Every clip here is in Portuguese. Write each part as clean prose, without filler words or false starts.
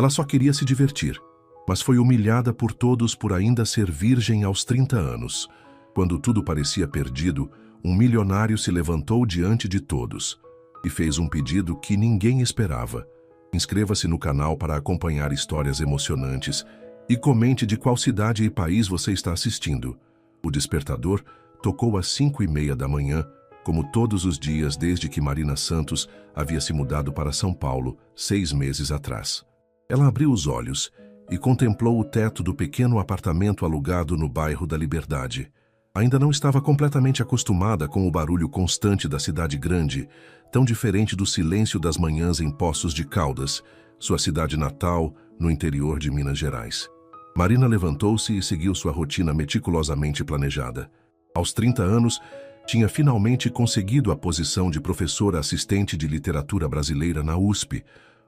Ela só queria se divertir, mas foi humilhada por todos por ainda ser virgem aos 30 anos. Quando tudo parecia perdido, um milionário se levantou diante de todos e fez um pedido que ninguém esperava. Inscreva-se no canal para acompanhar histórias emocionantes e comente de qual cidade e país você está assistindo. O despertador tocou às 5:30 da manhã, como todos os dias desde que Marina Santos havia se mudado para São Paulo 6 meses atrás. Ela abriu os olhos e contemplou o teto do pequeno apartamento alugado no bairro da Liberdade. Ainda não estava completamente acostumada com o barulho constante da cidade grande, tão diferente do silêncio das manhãs em Poços de Caldas, sua cidade natal, no interior de Minas Gerais. Marina levantou-se e seguiu sua rotina meticulosamente planejada. Aos 30 anos, tinha finalmente conseguido a posição de professora assistente de literatura brasileira na USP,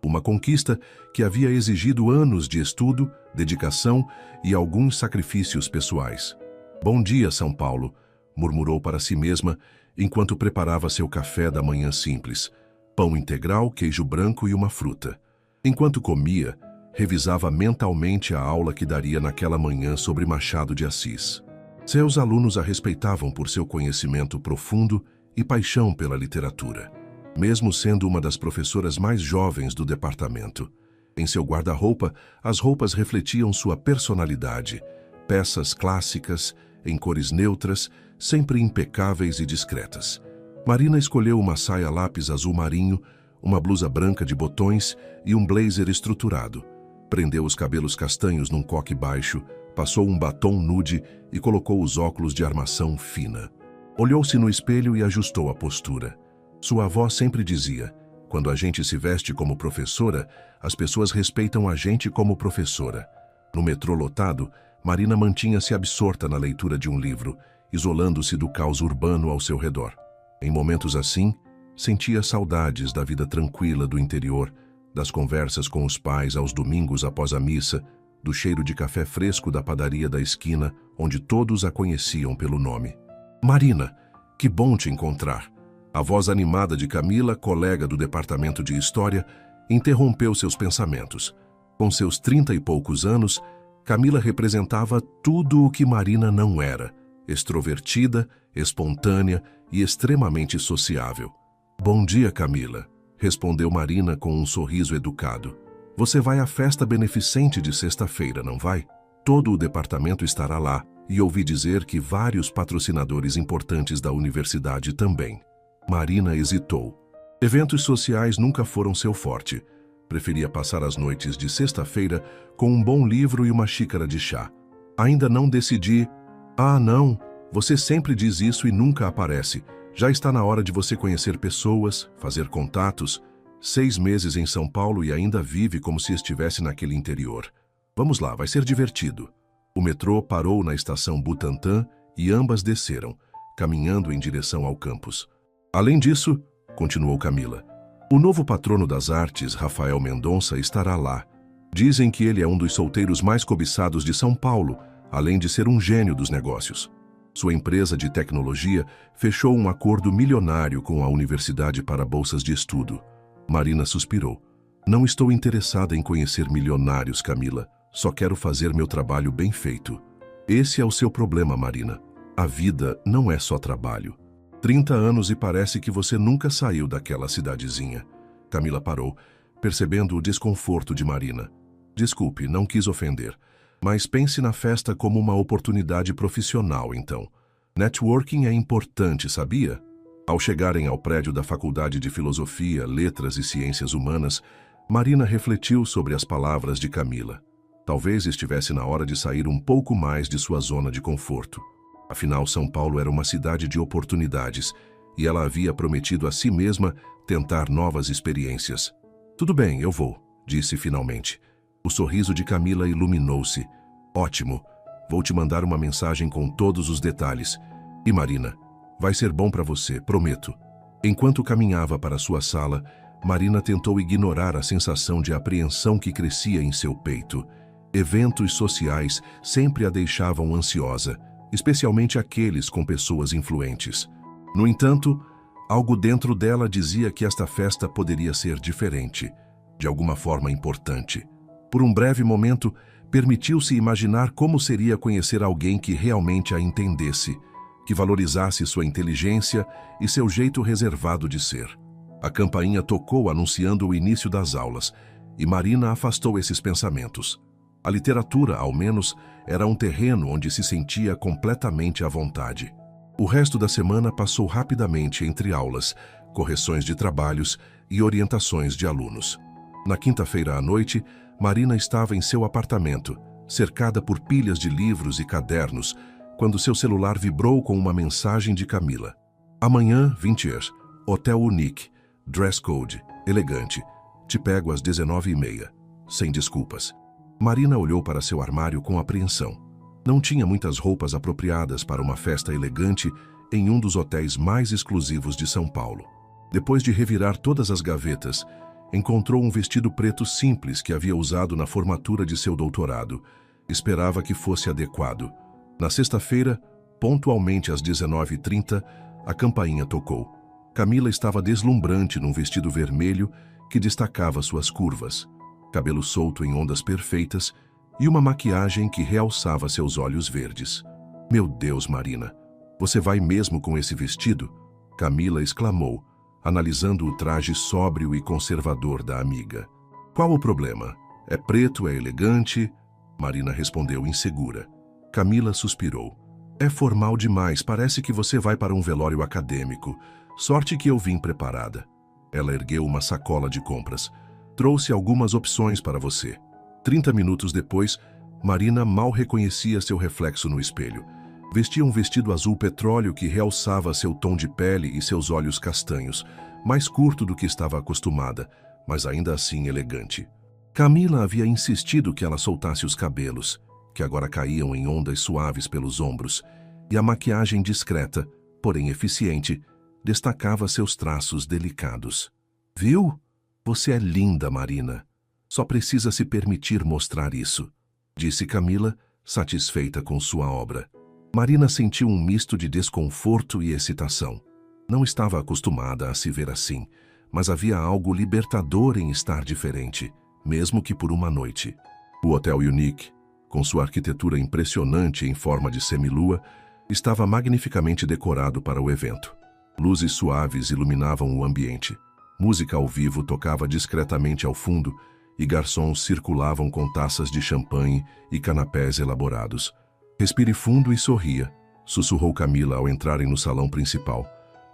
uma conquista que havia exigido anos de estudo, dedicação e alguns sacrifícios pessoais. "Bom dia, São Paulo", murmurou para si mesma enquanto preparava seu café da manhã simples, pão integral, queijo branco e uma fruta. Enquanto comia, revisava mentalmente a aula que daria naquela manhã sobre Machado de Assis. Seus alunos a respeitavam por seu conhecimento profundo e paixão pela literatura, mesmo sendo uma das professoras mais jovens do departamento. Em seu guarda-roupa, as roupas refletiam sua personalidade, peças clássicas, em cores neutras, sempre impecáveis e discretas. Marina escolheu uma saia lápis azul marinho, uma blusa branca de botões e um blazer estruturado. Prendeu os cabelos castanhos num coque baixo, passou um batom nude e colocou os óculos de armação fina. Olhou-se no espelho e ajustou a postura. Sua avó sempre dizia: "Quando a gente se veste como professora, as pessoas respeitam a gente como professora." No metrô lotado, Marina mantinha-se absorta na leitura de um livro, isolando-se do caos urbano ao seu redor. Em momentos assim, sentia saudades da vida tranquila do interior, das conversas com os pais aos domingos após a missa, do cheiro de café fresco da padaria da esquina, onde todos a conheciam pelo nome. "Marina, que bom te encontrar." A voz animada de Camila, colega do departamento de História, interrompeu seus pensamentos. Com seus 30 e poucos anos, Camila representava tudo o que Marina não era: extrovertida, espontânea e extremamente sociável. "Bom dia, Camila", respondeu Marina com um sorriso educado. "Você vai à festa beneficente de sexta-feira, não vai? Todo o departamento estará lá e ouvi dizer que vários patrocinadores importantes da universidade também." Marina hesitou. Eventos sociais nunca foram seu forte. Preferia passar as noites de sexta-feira com um bom livro e uma xícara de chá. "Ainda não decidi." "Ah, não. Você sempre diz isso e nunca aparece. Já está na hora de você conhecer pessoas, fazer contatos. 6 meses em São Paulo e ainda vive como se estivesse naquele interior. Vamos lá, vai ser divertido." O metrô parou na estação Butantã e ambas desceram, caminhando em direção ao campus. "Além disso", continuou Camila, "o novo patrono das artes, Rafael Mendonça, estará lá. Dizem que ele é um dos solteiros mais cobiçados de São Paulo, além de ser um gênio dos negócios. Sua empresa de tecnologia fechou um acordo milionário com a universidade para bolsas de estudo." Marina suspirou. "Não estou interessada em conhecer milionários, Camila. Só quero fazer meu trabalho bem feito." "Esse é o seu problema, Marina. A vida não é só trabalho. 30 anos e parece que você nunca saiu daquela cidadezinha." Camila parou, percebendo o desconforto de Marina. "Desculpe, não quis ofender. Mas pense na festa como uma oportunidade profissional, então. Networking é importante, sabia?" Ao chegarem ao prédio da Faculdade de Filosofia, Letras e Ciências Humanas, Marina refletiu sobre as palavras de Camila. Talvez estivesse na hora de sair um pouco mais de sua zona de conforto. Afinal, São Paulo era uma cidade de oportunidades e ela havia prometido a si mesma tentar novas experiências. "Tudo bem, eu vou", disse finalmente. O sorriso de Camila iluminou-se. "Ótimo. Vou te mandar uma mensagem com todos os detalhes. E Marina, vai ser bom para você, prometo." Enquanto caminhava para sua sala, Marina tentou ignorar a sensação de apreensão que crescia em seu peito. Eventos sociais sempre a deixavam ansiosa, especialmente aqueles com pessoas influentes. No entanto, algo dentro dela dizia que esta festa poderia ser diferente, de alguma forma importante. Por um breve momento, permitiu-se imaginar como seria conhecer alguém que realmente a entendesse, que valorizasse sua inteligência e seu jeito reservado de ser. A campainha tocou anunciando o início das aulas, e Marina afastou esses pensamentos. A literatura, ao menos, era um terreno onde se sentia completamente à vontade. O resto da semana passou rapidamente entre aulas, correções de trabalhos e orientações de alunos. Na quinta-feira à noite, Marina estava em seu apartamento, cercada por pilhas de livros e cadernos, quando seu celular vibrou com uma mensagem de Camila. Amanhã, 20h, Hotel Unique, dress code, elegante. Te pego às 19h30, sem desculpas. Marina olhou para seu armário com apreensão. Não tinha muitas roupas apropriadas para uma festa elegante em um dos hotéis mais exclusivos de São Paulo. Depois de revirar todas as gavetas, encontrou um vestido preto simples que havia usado na formatura de seu doutorado. Esperava que fosse adequado. Na sexta-feira, pontualmente às 19h30, a campainha tocou. Camila estava deslumbrante num vestido vermelho que destacava suas curvas, cabelo solto em ondas perfeitas e uma maquiagem que realçava seus olhos verdes. Meu Deus, Marina, você vai mesmo com esse vestido? Camila exclamou, analisando o traje sóbrio e conservador da amiga. Qual o problema? É preto, é elegante? Marina respondeu insegura. Camila suspirou. É formal demais, parece que você vai para um velório acadêmico. Sorte que eu vim preparada. Ela ergueu uma sacola de compras. Trouxe algumas opções para você. 30 minutos depois, Marina mal reconhecia seu reflexo no espelho. Vestia um vestido azul petróleo que realçava seu tom de pele e seus olhos castanhos, mais curto do que estava acostumada, mas ainda assim elegante. Camila havia insistido que ela soltasse os cabelos, que agora caíam em ondas suaves pelos ombros, e a maquiagem discreta, porém eficiente, destacava seus traços delicados. Viu? Você é linda, Marina. Só precisa se permitir mostrar isso, disse Camila, satisfeita com sua obra. Marina sentiu um misto de desconforto e excitação. Não estava acostumada a se ver assim, mas havia algo libertador em estar diferente, mesmo que por uma noite. O Hotel Unique, com sua arquitetura impressionante em forma de semilua, estava magnificamente decorado para o evento. Luzes suaves iluminavam o ambiente. Música ao vivo tocava discretamente ao fundo e garçons circulavam com taças de champanhe e canapés elaborados. Respire fundo e sorria, sussurrou Camila ao entrarem no salão principal.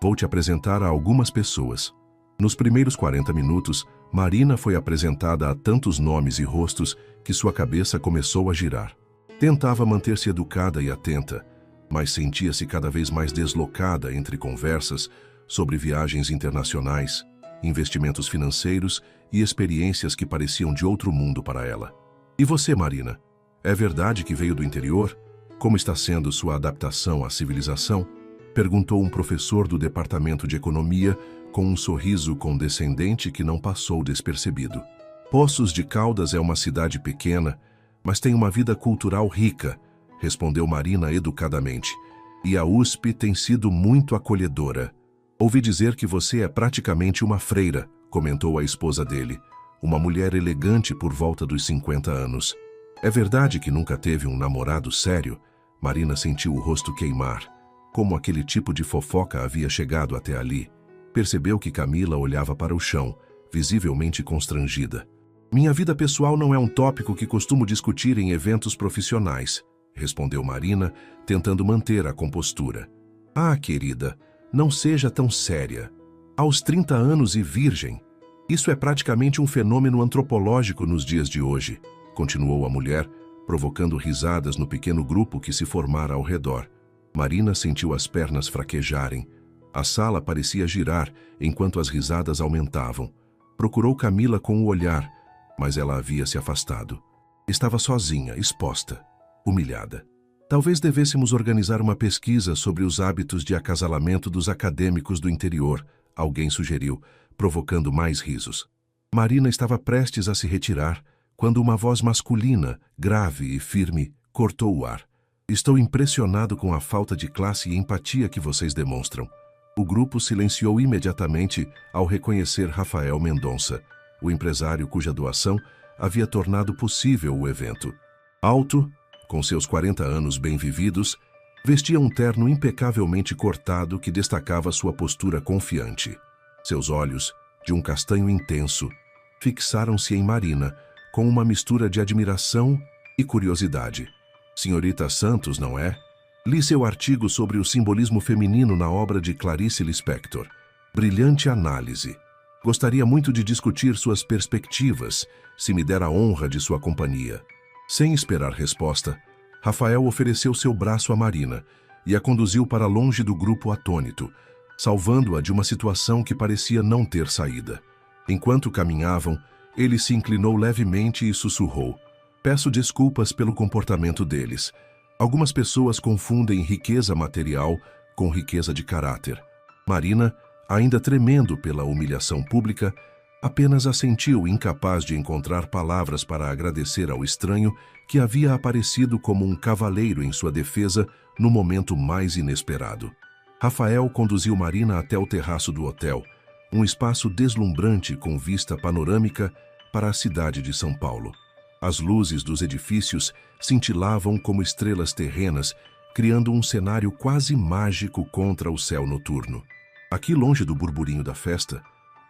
Vou te apresentar a algumas pessoas. Nos primeiros 40 minutos, Marina foi apresentada a tantos nomes e rostos que sua cabeça começou a girar. Tentava manter-se educada e atenta, mas sentia-se cada vez mais deslocada entre conversas sobre viagens internacionais, investimentos financeiros e experiências que pareciam de outro mundo para ela. E você, Marina? É verdade que veio do interior? Como está sendo sua adaptação à civilização? Perguntou um professor do departamento de economia com um sorriso condescendente que não passou despercebido. Poços de Caldas é uma cidade pequena, mas tem uma vida cultural rica, respondeu Marina educadamente. E a USP tem sido muito acolhedora. Ouvi dizer que você é praticamente uma freira, comentou a esposa dele, uma mulher elegante por volta dos 50 anos. É verdade que nunca teve um namorado sério? Marina sentiu o rosto queimar. Como aquele tipo de fofoca havia chegado até ali? Percebeu que Camila olhava para o chão, visivelmente constrangida. Minha vida pessoal não é um tópico que costumo discutir em eventos profissionais, respondeu Marina, tentando manter a compostura. Ah, querida, não seja tão séria. Aos 30 anos e virgem. Isso é praticamente um fenômeno antropológico nos dias de hoje, continuou a mulher, provocando risadas no pequeno grupo que se formara ao redor. Marina sentiu as pernas fraquejarem. A sala parecia girar enquanto as risadas aumentavam. Procurou Camila com o olhar, mas ela havia se afastado. Estava sozinha, exposta, humilhada. Talvez devêssemos organizar uma pesquisa sobre os hábitos de acasalamento dos acadêmicos do interior, alguém sugeriu, provocando mais risos. Marina estava prestes a se retirar, quando uma voz masculina, grave e firme, cortou o ar. Estou impressionado com a falta de classe e empatia que vocês demonstram. O grupo silenciou imediatamente ao reconhecer Rafael Mendonça, o empresário cuja doação havia tornado possível o evento. Alto, com seus 40 anos bem vividos, vestia um terno impecavelmente cortado que destacava sua postura confiante. Seus olhos, de um castanho intenso, fixaram-se em Marina com uma mistura de admiração e curiosidade. Senhorita Santos, não é? Li seu artigo sobre o simbolismo feminino na obra de Clarice Lispector. Brilhante análise. Gostaria muito de discutir suas perspectivas, se me der a honra de sua companhia. Sem esperar resposta, Rafael ofereceu seu braço a Marina e a conduziu para longe do grupo atônito, salvando-a de uma situação que parecia não ter saída. Enquanto caminhavam, ele se inclinou levemente e sussurrou: "Peço desculpas pelo comportamento deles. Algumas pessoas confundem riqueza material com riqueza de caráter." Marina, ainda tremendo pela humilhação pública, apenas assentiu, incapaz de encontrar palavras para agradecer ao estranho que havia aparecido como um cavaleiro em sua defesa no momento mais inesperado. Rafael conduziu Marina até o terraço do hotel, um espaço deslumbrante com vista panorâmica para a cidade de São Paulo. As luzes dos edifícios cintilavam como estrelas terrenas, criando um cenário quase mágico contra o céu noturno. Aqui longe do burburinho da festa,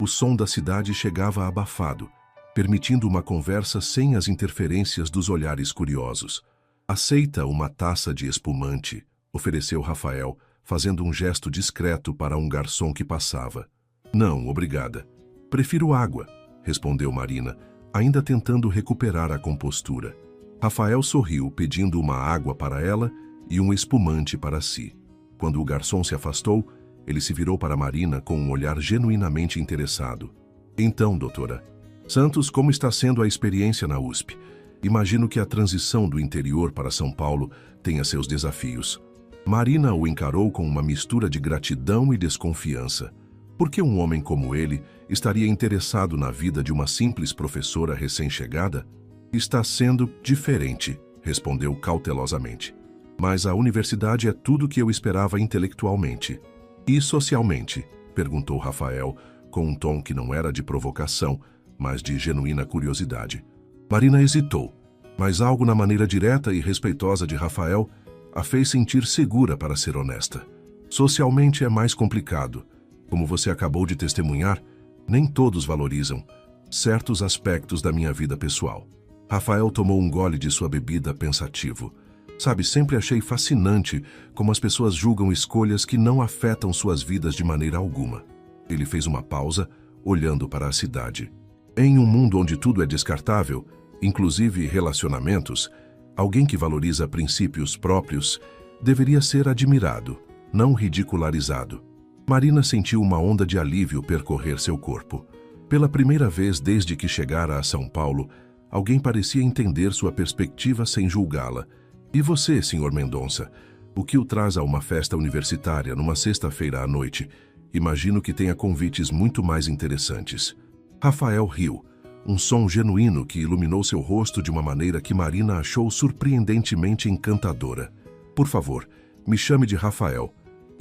o som da cidade chegava abafado, permitindo uma conversa sem as interferências dos olhares curiosos. "Aceita uma taça de espumante?" ofereceu Rafael, fazendo um gesto discreto para um garçom que passava. "Não, obrigada. Prefiro água", respondeu Marina, ainda tentando recuperar a compostura. Rafael sorriu, pedindo uma água para ela e um espumante para si. Quando o garçom se afastou, ele se virou para Marina com um olhar genuinamente interessado. "Então, doutora Santos, como está sendo a experiência na USP? Imagino que a transição do interior para São Paulo tenha seus desafios." Marina o encarou com uma mistura de gratidão e desconfiança. Por que um homem como ele estaria interessado na vida de uma simples professora recém-chegada? "Está sendo diferente", respondeu cautelosamente. "Mas a universidade é tudo o que eu esperava intelectualmente." "E socialmente?", perguntou Rafael, com um tom que não era de provocação, mas de genuína curiosidade. Marina hesitou, mas algo na maneira direta e respeitosa de Rafael a fez sentir segura para ser honesta. "Socialmente é mais complicado. Como você acabou de testemunhar, nem todos valorizam certos aspectos da minha vida pessoal." Rafael tomou um gole de sua bebida pensativo. "Sabe, sempre achei fascinante como as pessoas julgam escolhas que não afetam suas vidas de maneira alguma." Ele fez uma pausa, olhando para a cidade. "Em um mundo onde tudo é descartável, inclusive relacionamentos, alguém que valoriza princípios próprios deveria ser admirado, não ridicularizado." Marina sentiu uma onda de alívio percorrer seu corpo. Pela primeira vez desde que chegara a São Paulo, alguém parecia entender sua perspectiva sem julgá-la. "E você, Sr. Mendonça? O que o traz a uma festa universitária numa sexta-feira à noite? Imagino que tenha convites muito mais interessantes." Rafael riu, um som genuíno que iluminou seu rosto de uma maneira que Marina achou surpreendentemente encantadora. "Por favor, me chame de Rafael.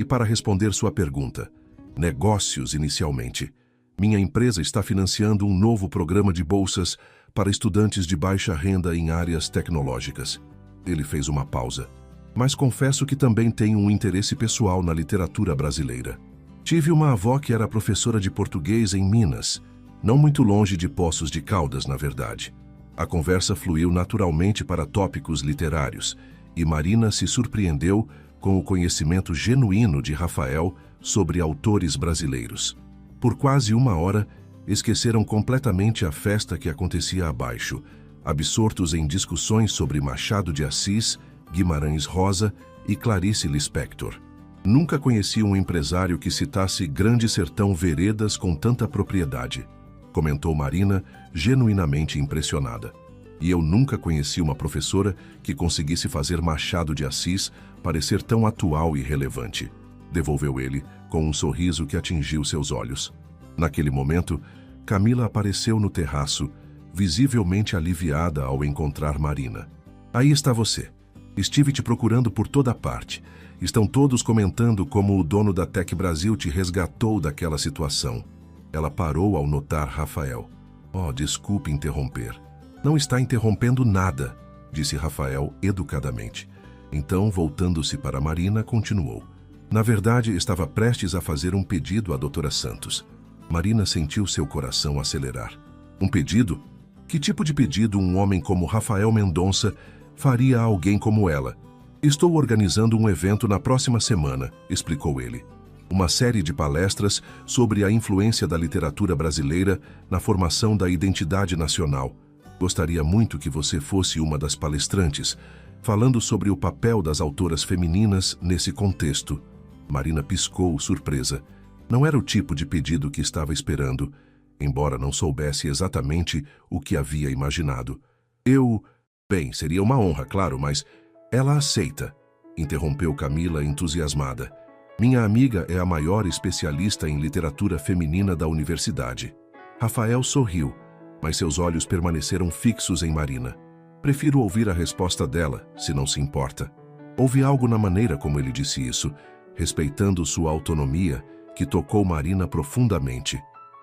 E para responder sua pergunta, negócios inicialmente. Minha empresa está financiando um novo programa de bolsas para estudantes de baixa renda em áreas tecnológicas." Ele fez uma pausa. "Mas confesso que também tenho um interesse pessoal na literatura brasileira. Tive uma avó que era professora de português em Minas, não muito longe de Poços de Caldas, na verdade." A conversa fluiu naturalmente para tópicos literários, e Marina se surpreendeu com o conhecimento genuíno de Rafael sobre autores brasileiros. Por quase uma hora, esqueceram completamente a festa que acontecia abaixo, absortos em discussões sobre Machado de Assis, Guimarães Rosa e Clarice Lispector. Nunca conheci um empresário que citasse Grande Sertão Veredas com tanta propriedade, comentou Marina, genuinamente impressionada. "E eu nunca conheci uma professora que conseguisse fazer Machado de Assis parecer tão atual e relevante", devolveu ele, com um sorriso que atingiu seus olhos. Naquele momento, Camila apareceu no terraço, visivelmente aliviada ao encontrar Marina. "Aí está você. Estive te procurando por toda parte. Estão todos comentando como o dono da Tec Brasil te resgatou daquela situação." Ela parou ao notar Rafael. "Oh, desculpe interromper." Não está interrompendo nada, disse Rafael educadamente. Então, voltando-se para Marina, continuou. Na verdade, estava prestes a fazer um pedido à doutora Santos. Marina sentiu seu coração acelerar. Um pedido? Que tipo de pedido um homem como Rafael Mendonça faria a alguém como ela? Estou organizando um evento na próxima semana, explicou ele. Uma série de palestras sobre a influência da literatura brasileira na formação da identidade nacional. Gostaria muito que você fosse uma das palestrantes, falando sobre o papel das autoras femininas nesse contexto. Marina piscou, surpresa. Não era o tipo de pedido que estava esperando, embora não soubesse exatamente o que havia imaginado. Bem, seria uma honra, claro, mas ela aceita, interrompeu Camila entusiasmada. Minha amiga é a maior especialista em literatura feminina da universidade. Rafael sorriu, mas seus olhos permaneceram fixos em Marina. Prefiro ouvir a resposta dela, se não se importa. Houve algo na maneira como ele disse isso, respeitando sua autonomia, que tocou Marina profundamente.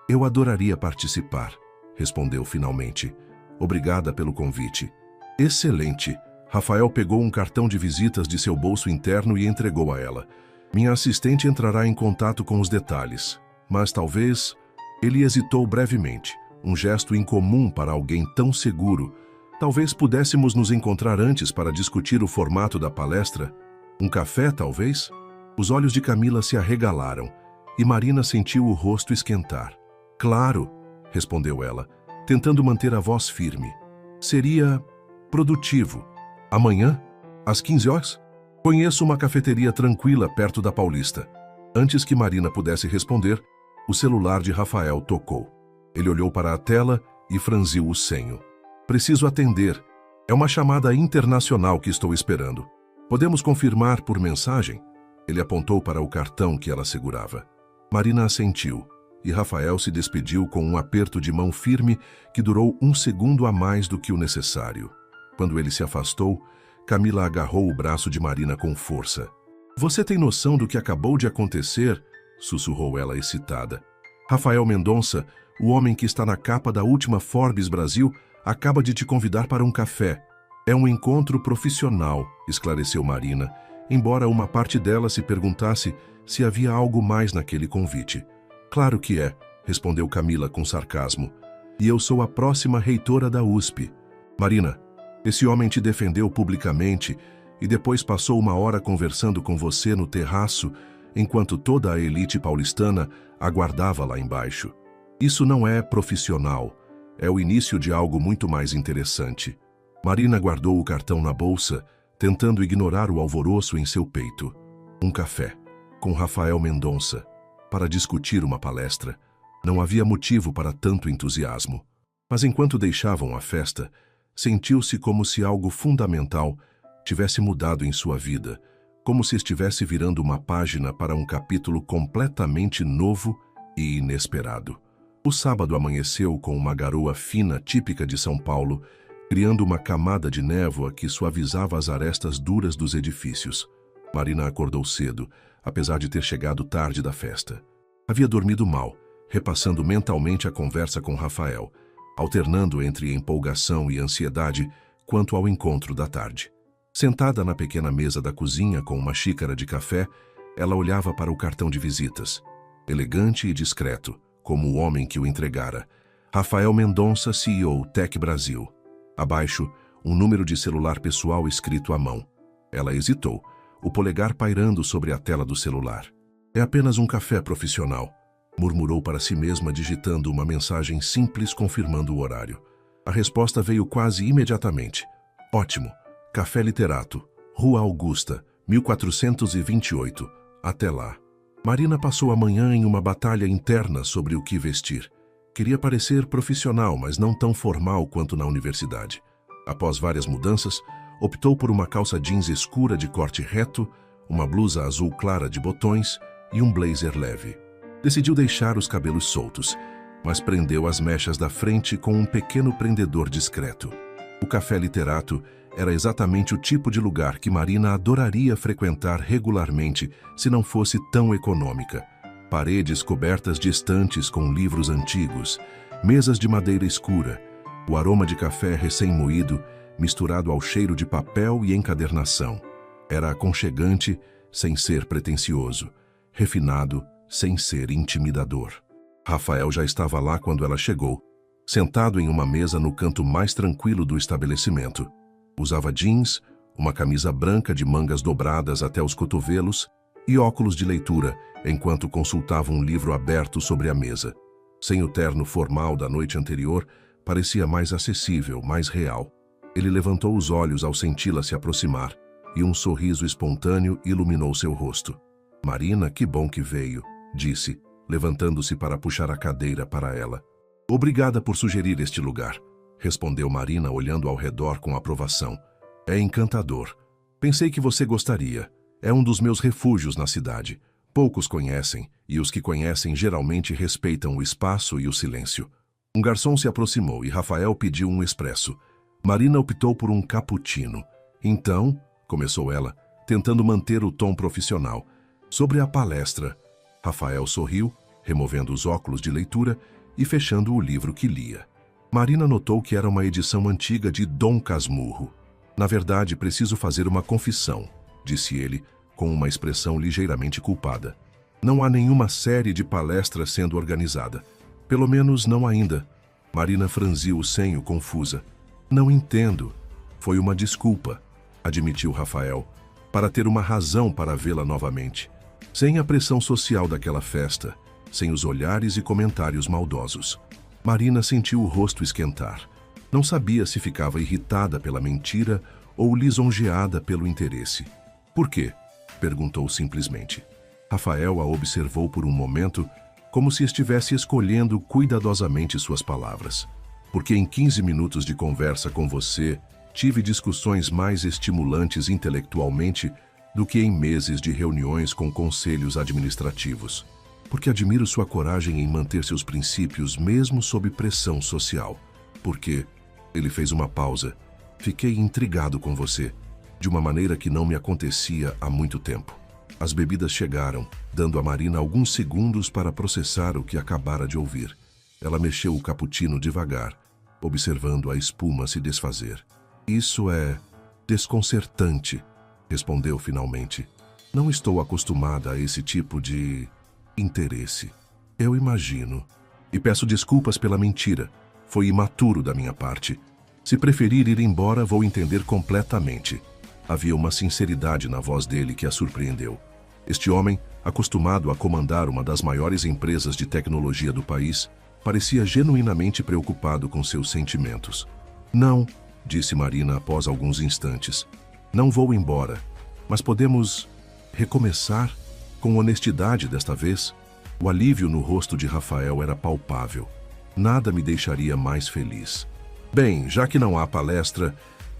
Eu adoraria participar, respondeu finalmente. Obrigada pelo convite. Excelente. Rafael pegou um cartão de visitas de seu bolso interno e entregou a ela. Minha assistente entrará em contato com os detalhes, mas talvez... Ele hesitou brevemente, um gesto incomum para alguém tão seguro. Talvez pudéssemos nos encontrar antes para discutir o formato da palestra? Um café, talvez? Os olhos de Camila se arregalaram e Marina sentiu o rosto esquentar. Claro, respondeu ela, tentando manter a voz firme. Seria produtivo. Amanhã, às 15 horas? Conheço uma cafeteria tranquila perto da Paulista. Antes que Marina pudesse responder, o celular de Rafael tocou. Ele olhou para a tela e franziu o senho. Preciso atender. É uma chamada internacional que estou esperando. Podemos confirmar por mensagem? Ele apontou para o cartão que ela segurava. Marina assentiu, e Rafael se despediu com um aperto de mão firme que durou 1 segundo a mais do que o necessário. Quando ele se afastou, Camila agarrou o braço de Marina com força. Você tem noção do que acabou de acontecer? Sussurrou ela excitada. Rafael Mendonça, o homem que está na capa da última Forbes Brasil, acaba de te convidar para um café. É um encontro profissional, esclareceu Marina, embora uma parte dela se perguntasse se havia algo mais naquele convite. Claro que é, respondeu Camila com sarcasmo. E eu sou a próxima reitora da USP. Marina, esse homem te defendeu publicamente e depois passou 1 hora conversando com você no terraço, enquanto toda a elite paulistana aguardava lá embaixo. Isso não é profissional, é o início de algo muito mais interessante. Marina guardou o cartão na bolsa, tentando ignorar o alvoroço em seu peito. Um café, com Rafael Mendonça, para discutir uma palestra. Não havia motivo para tanto entusiasmo. Mas enquanto deixavam a festa, sentiu-se como se algo fundamental tivesse mudado em sua vida, como se estivesse virando uma página para um capítulo completamente novo e inesperado. O sábado amanheceu com uma garoa fina típica de São Paulo, criando uma camada de névoa que suavizava as arestas duras dos edifícios. Marina acordou cedo, apesar de ter chegado tarde da festa. Havia dormido mal, repassando mentalmente a conversa com Rafael, alternando entre empolgação e ansiedade quanto ao encontro da tarde. Sentada na pequena mesa da cozinha com uma xícara de café, ela olhava para o cartão de visitas. Elegante e discreto, como o homem que o entregara. Rafael Mendonça, CEO, Tech Brasil. Abaixo, um número de celular pessoal escrito à mão. Ela hesitou, o polegar pairando sobre a tela do celular. É apenas um café profissional, murmurou para si mesma digitando uma mensagem simples confirmando o horário. A resposta veio quase imediatamente. Ótimo. Café Literato, Rua Augusta, 1428. Até lá. Marina passou a manhã em uma batalha interna sobre o que vestir. Queria parecer profissional, mas não tão formal quanto na universidade. Após várias mudanças, optou por uma calça jeans escura de corte reto, uma blusa azul clara de botões e um blazer leve. Decidiu deixar os cabelos soltos, mas prendeu as mechas da frente com um pequeno prendedor discreto. O Café Literato era exatamente o tipo de lugar que Marina adoraria frequentar regularmente se não fosse tão econômica. Paredes cobertas de estantes com livros antigos, mesas de madeira escura, O aroma de café recém-moído, misturado ao cheiro de papel e encadernação. Era aconchegante, sem ser pretensioso. Refinado, sem ser intimidador. Rafael já estava lá quando ela chegou, sentado em uma mesa no canto mais tranquilo do estabelecimento. Usava jeans, uma camisa branca de mangas dobradas até os cotovelos e óculos de leitura, enquanto consultava um livro aberto sobre a mesa. Sem o terno formal da noite anterior, parecia mais acessível, mais real. Ele levantou os olhos ao senti-la se aproximar, e um sorriso espontâneo iluminou seu rosto. "Marina, que bom que veio", disse, levantando-se para puxar a cadeira para ela. "Obrigada por sugerir este lugar", respondeu Marina, olhando ao redor com aprovação. "É encantador. Pensei que você gostaria. É um dos meus refúgios na cidade. Poucos conhecem, e os que conhecem geralmente respeitam o espaço e o silêncio." Um garçom se aproximou e Rafael pediu um expresso. Marina optou por um cappuccino. "Então", começou ela, tentando manter o tom profissional, "sobre a palestra." Rafael sorriu, removendo os óculos de leitura e fechando o livro que lia. Marina notou que era uma edição antiga de Dom Casmurro. "Na verdade, preciso fazer uma confissão", disse ele, com uma expressão ligeiramente culpada. "Não há nenhuma série de palestras sendo organizada. Pelo menos não ainda." Marina franziu o senho, confusa. "Não entendo." "Foi uma desculpa", admitiu Rafael, "para ter uma razão para vê-la novamente. Sem a pressão social daquela festa, sem os olhares e comentários maldosos." Marina sentiu o rosto esquentar. Não sabia se ficava irritada pela mentira ou lisonjeada pelo interesse. "Por quê?" perguntou simplesmente. Rafael a observou por um momento, como se estivesse escolhendo cuidadosamente suas palavras. "Porque em 15 minutos de conversa com você, tive discussões mais estimulantes intelectualmente do que em meses de reuniões com conselhos administrativos. Porque admiro sua coragem em manter seus princípios mesmo sob pressão social. Porque..." Ele fez uma pausa. "Fiquei intrigado com você, de uma maneira que não me acontecia há muito tempo." As bebidas chegaram, dando a Marina alguns segundos para processar o que acabara de ouvir. Ela mexeu o cappuccino devagar, observando a espuma se desfazer. "Isso é desconcertante", respondeu finalmente. "Não estou acostumada a esse tipo de interesse." "Eu imagino. E peço desculpas pela mentira. Foi imaturo da minha parte. Se preferir ir embora, vou entender completamente." Havia uma sinceridade na voz dele que a surpreendeu. Este homem, acostumado a comandar uma das maiores empresas de tecnologia do país, parecia genuinamente preocupado com seus sentimentos. "Não", disse Marina após alguns instantes. "Não vou embora, mas podemos recomeçar com honestidade desta vez." O alívio no rosto de Rafael era palpável. "Nada me deixaria mais feliz." "Bem, já que não há palestra..."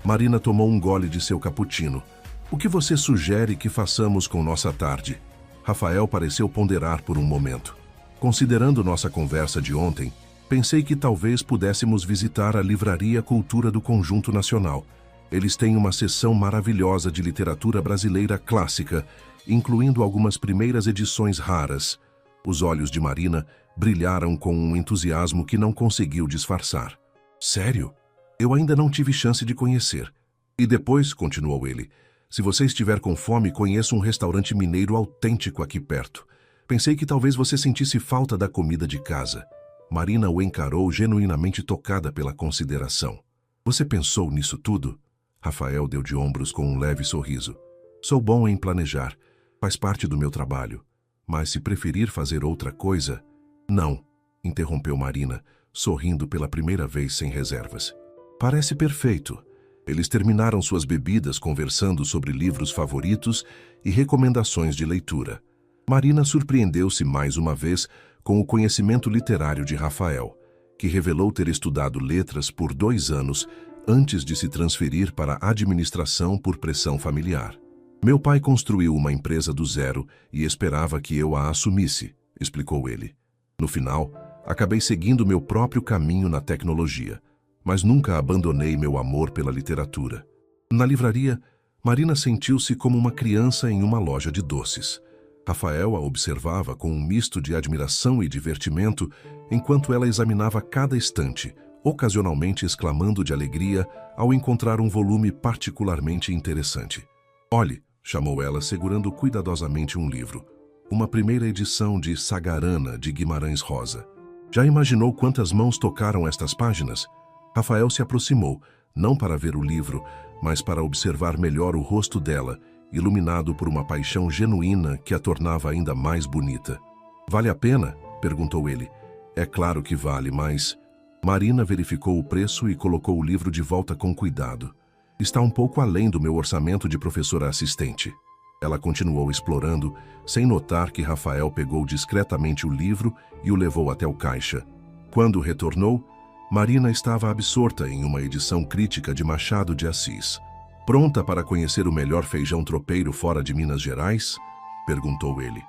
Marina tomou um gole de seu cappuccino. "O que você sugere que façamos com nossa tarde?" Rafael pareceu ponderar por um momento. "Considerando nossa conversa de ontem, pensei que talvez pudéssemos visitar a Livraria Cultura do Conjunto Nacional. Eles têm uma seção maravilhosa de literatura brasileira clássica, incluindo algumas primeiras edições raras." Os olhos de Marina brilharam com um entusiasmo que não conseguiu disfarçar. "Sério? Eu ainda não tive chance de conhecer." "E depois", continuou ele, "se você estiver com fome, conheço um restaurante mineiro autêntico aqui perto. Pensei que talvez você sentisse falta da comida de casa." Marina o encarou, genuinamente tocada pela consideração. "Você pensou nisso tudo?" Rafael deu de ombros com um leve sorriso. "Sou bom em planejar. Faz parte do meu trabalho. Mas se preferir fazer outra coisa..." "Não", interrompeu Marina, sorrindo pela primeira vez sem reservas. "Parece perfeito." Eles terminaram suas bebidas conversando sobre livros favoritos e recomendações de leitura. Marina surpreendeu-se mais uma vez com o conhecimento literário de Rafael, que revelou ter estudado letras por 2 anos antes de se transferir para a administração por pressão familiar. "Meu pai construiu uma empresa do zero e esperava que eu a assumisse", explicou ele. "No final, acabei seguindo meu próprio caminho na tecnologia, mas nunca abandonei meu amor pela literatura." Na livraria, Marina sentiu-se como uma criança em uma loja de doces. Rafael a observava com um misto de admiração e divertimento enquanto ela examinava cada estante, ocasionalmente exclamando de alegria ao encontrar um volume particularmente interessante. "Olhe", chamou ela, segurando cuidadosamente um livro. Uma primeira edição de Sagarana, de Guimarães Rosa. Já imaginou quantas mãos tocaram estas páginas? Rafael se aproximou, não para ver o livro, mas para observar melhor o rosto dela, iluminado por uma paixão genuína que a tornava ainda mais bonita. "Vale a pena?", perguntou ele. "É claro que vale, mas..." Marina verificou o preço e colocou o livro de volta com cuidado. "Está um pouco além do meu orçamento de professora assistente." Ela continuou explorando, sem notar que Rafael pegou discretamente o livro e o levou até o caixa. Quando retornou, Marina estava absorta em uma edição crítica de Machado de Assis. "Pronta para conhecer o melhor feijão tropeiro fora de Minas Gerais?", perguntou ele.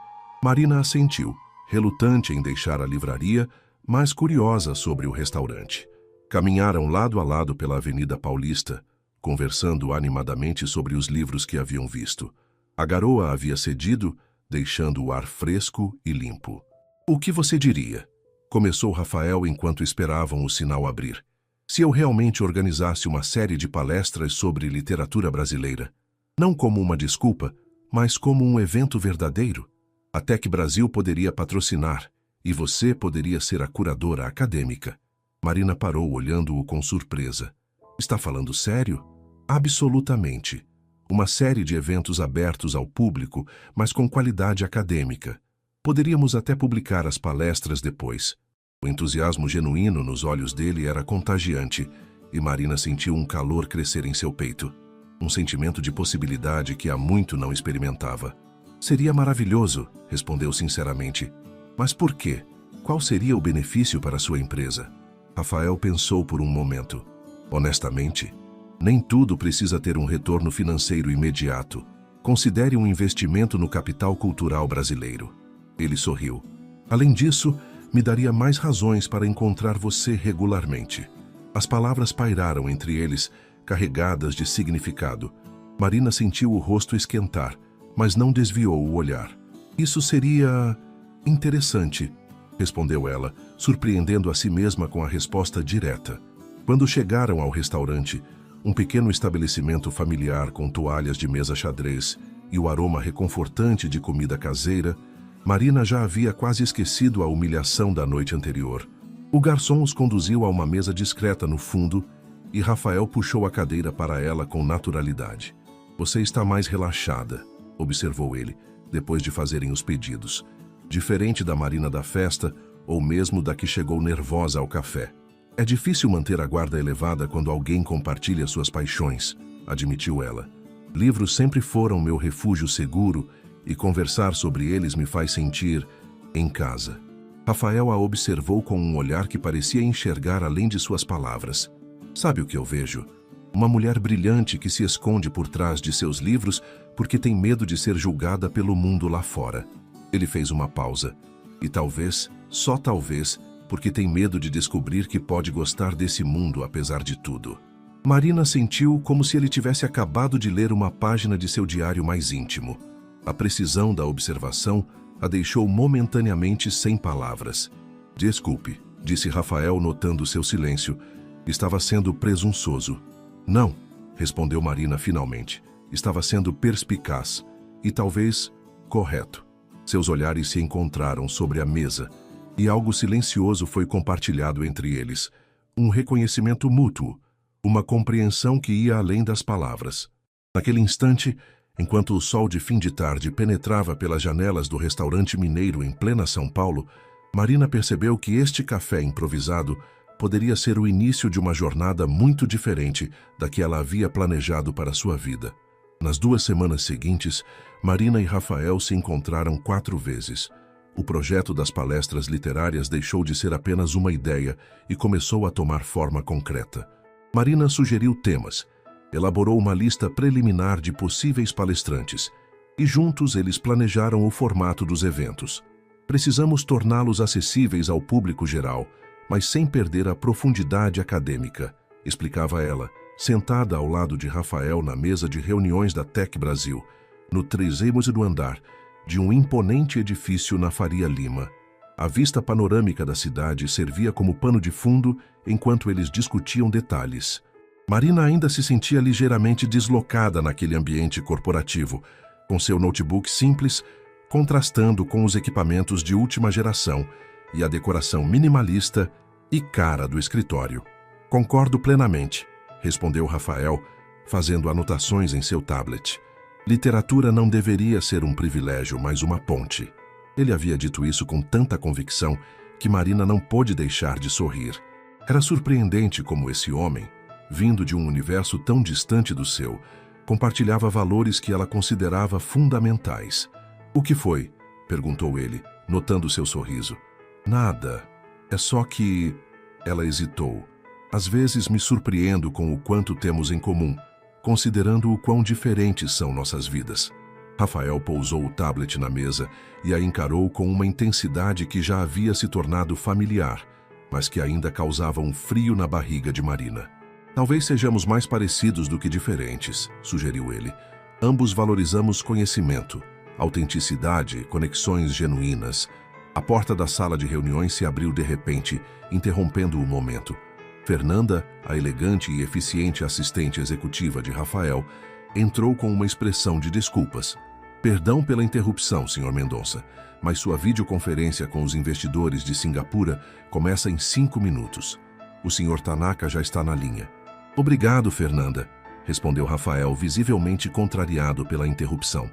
Marina assentiu, relutante em deixar a livraria, mas curiosa sobre o restaurante. Caminharam lado a lado pela Avenida Paulista, conversando animadamente sobre os livros que haviam visto. A garoa havia cedido, deixando o ar fresco e limpo. "O que você diria?", começou Rafael enquanto esperavam o sinal abrir. "Se eu realmente organizasse uma série de palestras sobre literatura brasileira? Não como uma desculpa, mas como um evento verdadeiro? A Tec Brasil poderia patrocinar, e você poderia ser a curadora acadêmica." Marina parou, olhando-o com surpresa. "Está falando sério?" "Absolutamente. Uma série de eventos abertos ao público, mas com qualidade acadêmica. Poderíamos até publicar as palestras depois." O entusiasmo genuíno nos olhos dele era contagiante, e Marina sentiu um calor crescer em seu peito. Um sentimento de possibilidade que há muito não experimentava. "Seria maravilhoso", respondeu sinceramente. "Mas por quê? Qual seria o benefício para sua empresa?" Rafael pensou por um momento. "Honestamente, nem tudo precisa ter um retorno financeiro imediato. Considere um investimento no capital cultural brasileiro." Ele sorriu. "Além disso, me daria mais razões para encontrar você regularmente." As palavras pairaram entre eles, carregadas de significado. Marina sentiu o rosto esquentar, mas não desviou o olhar. "Isso seria interessante", respondeu ela, surpreendendo a si mesma com a resposta direta. Quando chegaram ao restaurante, um pequeno estabelecimento familiar com toalhas de mesa xadrez e o aroma reconfortante de comida caseira, Marina já havia quase esquecido a humilhação da noite anterior. O garçom os conduziu a uma mesa discreta no fundo e Rafael puxou a cadeira para ela com naturalidade. "Você está mais relaxada", observou ele, depois de fazerem os pedidos. "Diferente da Marina da festa, ou mesmo da que chegou nervosa ao café." "É difícil manter a guarda elevada quando alguém compartilha suas paixões", admitiu ela. "Livros sempre foram meu refúgio seguro e conversar sobre eles me faz sentir em casa." Rafael a observou com um olhar que parecia enxergar além de suas palavras. "Sabe o que eu vejo? Uma mulher brilhante que se esconde por trás de seus livros porque tem medo de ser julgada pelo mundo lá fora." Ele fez uma pausa. "E talvez, só talvez, porque tem medo de descobrir que pode gostar desse mundo apesar de tudo." Marina sentiu como se ele tivesse acabado de ler uma página de seu diário mais íntimo. A precisão da observação a deixou momentaneamente sem palavras. "Desculpe", disse Rafael, notando seu silêncio. "Estava sendo presunçoso." "Não", respondeu Marina finalmente. "Estava sendo perspicaz e talvez correto." Seus olhares se encontraram sobre a mesa e algo silencioso foi compartilhado entre eles. Um reconhecimento mútuo, uma compreensão que ia além das palavras. Naquele instante, enquanto o sol de fim de tarde penetrava pelas janelas do restaurante mineiro em plena São Paulo, Marina percebeu que este café improvisado poderia ser o início de uma jornada muito diferente da que ela havia planejado para sua vida. Nas 2 semanas seguintes, Marina e Rafael se encontraram 4 vezes. O projeto das palestras literárias deixou de ser apenas uma ideia e começou a tomar forma concreta. Marina sugeriu temas, elaborou uma lista preliminar de possíveis palestrantes e juntos eles planejaram o formato dos eventos. "Precisamos torná-los acessíveis ao público geral, mas sem perder a profundidade acadêmica", explicava ela, sentada ao lado de Rafael na mesa de reuniões da Tec Brasil, no 30º andar de um imponente edifício na Faria Lima. A vista panorâmica da cidade servia como pano de fundo enquanto eles discutiam detalhes. Marina ainda se sentia ligeiramente deslocada naquele ambiente corporativo, com seu notebook simples, contrastando com os equipamentos de última geração e a decoração minimalista e cara do escritório. Concordo plenamente, respondeu Rafael, fazendo anotações em seu tablet. Literatura não deveria ser um privilégio, mas uma ponte. Ele havia dito isso com tanta convicção que Marina não pôde deixar de sorrir. Era surpreendente como esse homem, vindo de um universo tão distante do seu, compartilhava valores que ela considerava fundamentais. O que foi? Perguntou ele, notando seu sorriso. Nada. É só que... Ela hesitou. Às vezes me surpreendo com o quanto temos em comum, considerando o quão diferentes são nossas vidas. Rafael pousou o tablet na mesa e a encarou com uma intensidade que já havia se tornado familiar, mas que ainda causava um frio na barriga de Marina. Talvez sejamos mais parecidos do que diferentes, sugeriu ele. Ambos valorizamos conhecimento, autenticidade, conexões genuínas. A porta da sala de reuniões se abriu de repente, interrompendo o momento. Fernanda, a elegante e eficiente assistente executiva de Rafael, entrou com uma expressão de desculpas. Perdão pela interrupção, Sr. Mendonça, mas sua videoconferência com os investidores de Singapura começa em 5 minutos. O Sr. Tanaka já está na linha. Obrigado, Fernanda, respondeu Rafael, visivelmente contrariado pela interrupção.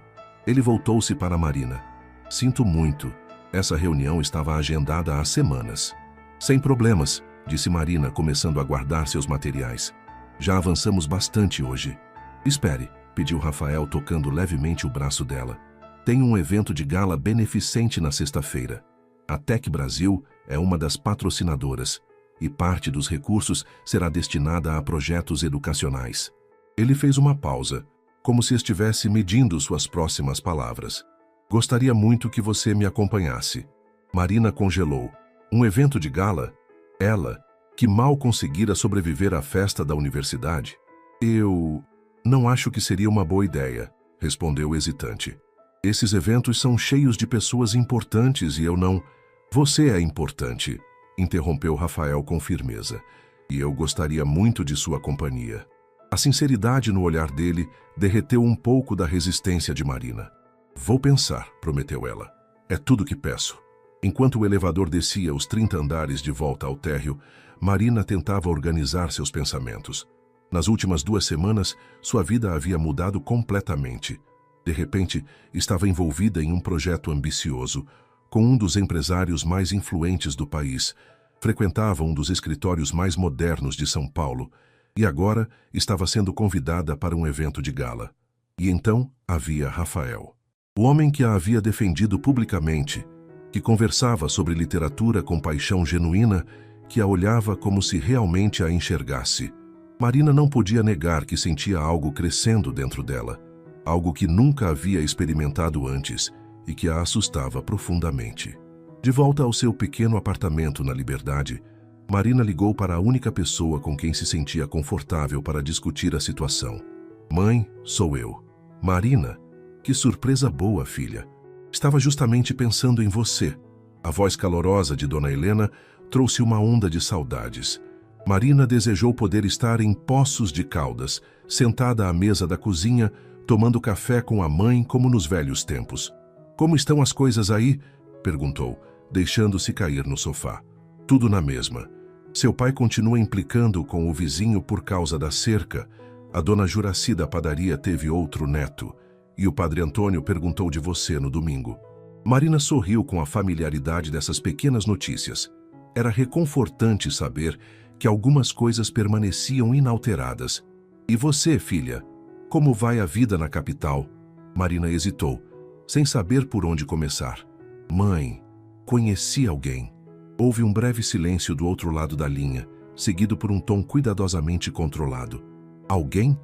Ele voltou-se para Marina. Sinto muito. Essa reunião estava agendada há semanas. Sem problemas, disse Marina, começando a guardar seus materiais. Já avançamos bastante hoje. Espere, pediu Rafael, tocando levemente o braço dela. Tem um evento de gala beneficente na sexta-feira. A Tech Brasil é uma das patrocinadoras, e parte dos recursos será destinada a projetos educacionais. Ele fez uma pausa, como se estivesse medindo suas próximas palavras. Gostaria muito que você me acompanhasse. Marina congelou. Um evento de gala? Ela, que mal conseguira sobreviver à festa da universidade? Eu não acho que seria uma boa ideia, respondeu hesitante. Esses eventos são cheios de pessoas importantes e eu não... Você é importante, interrompeu Rafael com firmeza, e eu gostaria muito de sua companhia. A sinceridade no olhar dele derreteu um pouco da resistência de Marina. Vou pensar, prometeu ela. É tudo que peço. Enquanto o elevador descia os 30 andares de volta ao térreo, Marina tentava organizar seus pensamentos. Nas últimas 2 semanas, sua vida havia mudado completamente. De repente, estava envolvida em um projeto ambicioso, com um dos empresários mais influentes do país, frequentava um dos escritórios mais modernos de São Paulo, e agora estava sendo convidada para um evento de gala. E então havia Rafael. O homem que a havia defendido publicamente, que conversava sobre literatura com paixão genuína, que a olhava como se realmente a enxergasse. Marina não podia negar que sentia algo crescendo dentro dela, algo que nunca havia experimentado antes e que a assustava profundamente. De volta ao seu pequeno apartamento na Liberdade, Marina ligou para a única pessoa com quem se sentia confortável para discutir a situação. Mãe, sou eu. Marina, que surpresa boa, filha. Estava justamente pensando em você. A voz calorosa de Dona Helena trouxe uma onda de saudades. Marina desejou poder estar em Poços de Caldas, sentada à mesa da cozinha, tomando café com a mãe como nos velhos tempos. Como estão as coisas aí? Perguntou, deixando-se cair no sofá. Tudo na mesma. Seu pai continua implicando com o vizinho por causa da cerca. A dona Juraci da padaria teve outro neto. E o padre Antônio perguntou de você no domingo. Marina sorriu com a familiaridade dessas pequenas notícias. Era reconfortante saber que algumas coisas permaneciam inalteradas. E você, filha? Como vai a vida na capital? Marina hesitou, sem saber por onde começar. Mãe, conheci alguém. Houve um breve silêncio do outro lado da linha, seguido por um tom cuidadosamente controlado. Alguém?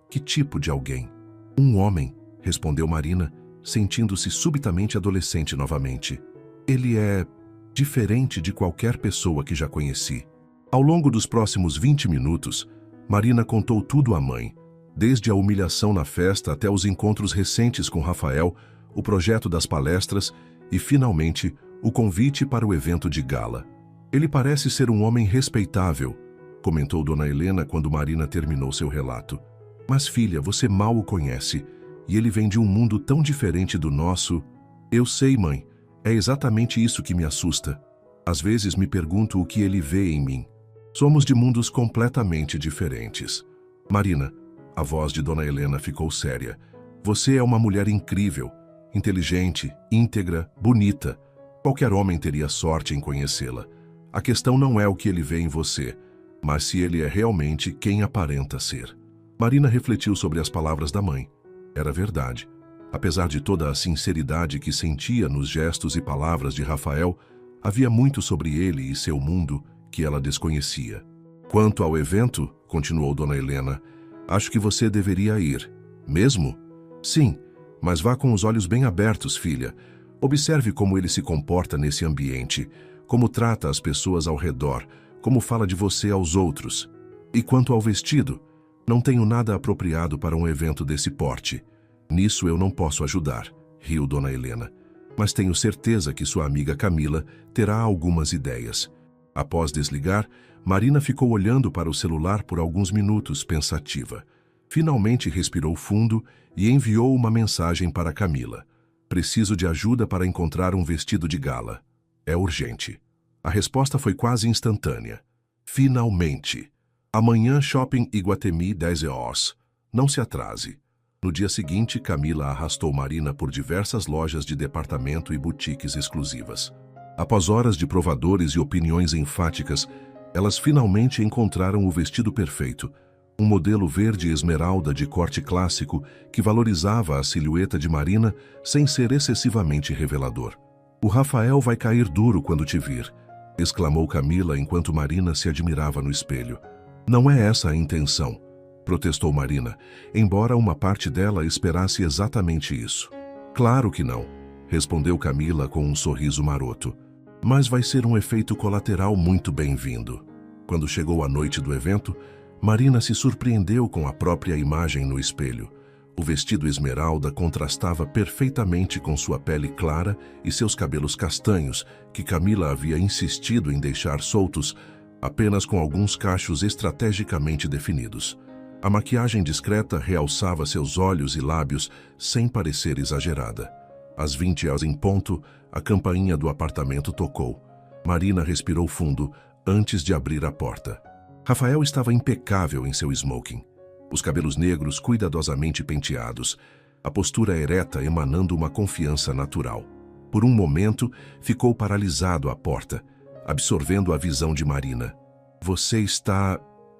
Que tipo de alguém? Um homem, respondeu Marina, sentindo-se subitamente adolescente novamente. Ele é diferente de qualquer pessoa que já conheci. Ao longo dos próximos 20 minutos, Marina contou tudo à mãe, desde a humilhação na festa até os encontros recentes com Rafael, o projeto das palestras e, finalmente, o convite para o evento de gala. Ele parece ser um homem respeitável, comentou Dona Helena quando Marina terminou seu relato. Mas filha, você mal o conhece, e ele vem de um mundo tão diferente do nosso. Eu sei, mãe, é exatamente isso que me assusta. Às vezes me pergunto o que ele vê em mim. Somos de mundos completamente diferentes. Marina, a voz de Dona Helena ficou séria. Você é uma mulher incrível, inteligente, íntegra, bonita. Qualquer homem teria sorte em conhecê-la. A questão não é o que ele vê em você, mas se ele é realmente quem aparenta ser. Marina refletiu sobre as palavras da mãe. Era verdade. Apesar de toda a sinceridade que sentia nos gestos e palavras de Rafael, havia muito sobre ele e seu mundo que ela desconhecia. Quanto ao evento, continuou Dona Helena, acho que você deveria ir. Mesmo? Sim, mas vá com os olhos bem abertos, filha. Observe como ele se comporta nesse ambiente, como trata as pessoas ao redor, como fala de você aos outros. E quanto ao vestido, não tenho nada apropriado para um evento desse porte. Nisso eu não posso ajudar, riu Dona Helena. Mas tenho certeza que sua amiga Camila terá algumas ideias. Após desligar, Marina ficou olhando para o celular por alguns minutos, pensativa. Finalmente respirou fundo e enviou uma mensagem para Camila. Preciso de ajuda para encontrar um vestido de gala. É urgente. A resposta foi quase instantânea. Finalmente. Amanhã, Shopping Iguatemi, 10 horas. Não se atrase. No dia seguinte, Camila arrastou Marina por diversas lojas de departamento e boutiques exclusivas. Após horas de provadores e opiniões enfáticas, elas finalmente encontraram o vestido perfeito, um modelo verde esmeralda de corte clássico que valorizava a silhueta de Marina sem ser excessivamente revelador. O Rafael vai cair duro quando te vir, exclamou Camila enquanto Marina se admirava no espelho. Não é essa a intenção, protestou Marina, embora uma parte dela esperasse exatamente isso. Claro que não, respondeu Camila com um sorriso maroto. Mas vai ser um efeito colateral muito bem-vindo. Quando chegou a noite do evento, Marina se surpreendeu com a própria imagem no espelho. O vestido esmeralda contrastava perfeitamente com sua pele clara e seus cabelos castanhos, que Camila havia insistido em deixar soltos, apenas com alguns cachos estrategicamente definidos. A maquiagem discreta realçava seus olhos e lábios sem parecer exagerada. Às 20 horas em ponto, a campainha do apartamento tocou. Marina respirou fundo antes de abrir a porta. Rafael estava impecável em seu smoking. Os cabelos negros cuidadosamente penteados, a postura ereta emanando uma confiança natural. Por um momento, ficou paralisado à porta, absorvendo a visão de Marina. Você está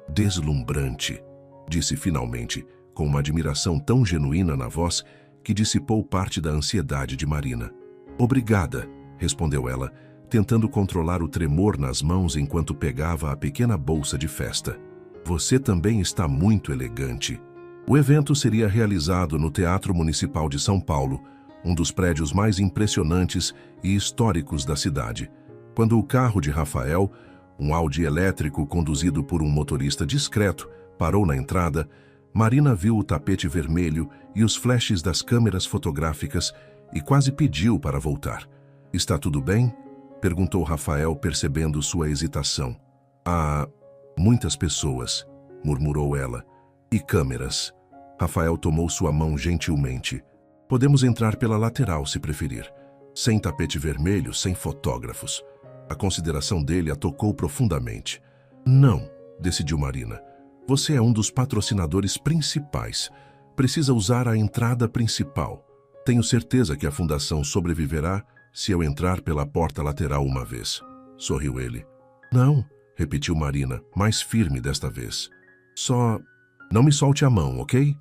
deslumbrante, disse finalmente, com uma admiração tão genuína na voz que dissipou parte da ansiedade de Marina. Obrigada, respondeu ela, tentando controlar o tremor nas mãos enquanto pegava a pequena bolsa de festa. Você também está muito elegante. O evento seria realizado no Teatro Municipal de São Paulo, um dos prédios mais impressionantes e históricos da cidade. Quando o carro de Rafael, um Audi elétrico conduzido por um motorista discreto, parou na entrada, Marina viu o tapete vermelho e os flashes das câmeras fotográficas e quase pediu para voltar. Está tudo bem? Perguntou Rafael, percebendo sua hesitação. Há muitas pessoas, murmurou ela. E câmeras. Rafael tomou sua mão gentilmente. Podemos entrar pela lateral, se preferir. Sem tapete vermelho, sem fotógrafos. A consideração dele a tocou profundamente. Não, decidiu Marina. Você é um dos patrocinadores principais. Precisa usar a entrada principal. Tenho certeza que a fundação sobreviverá se eu entrar pela porta lateral uma vez. Sorriu ele. Não, repetiu Marina, mais firme desta vez. Só não me solte a mão, ok?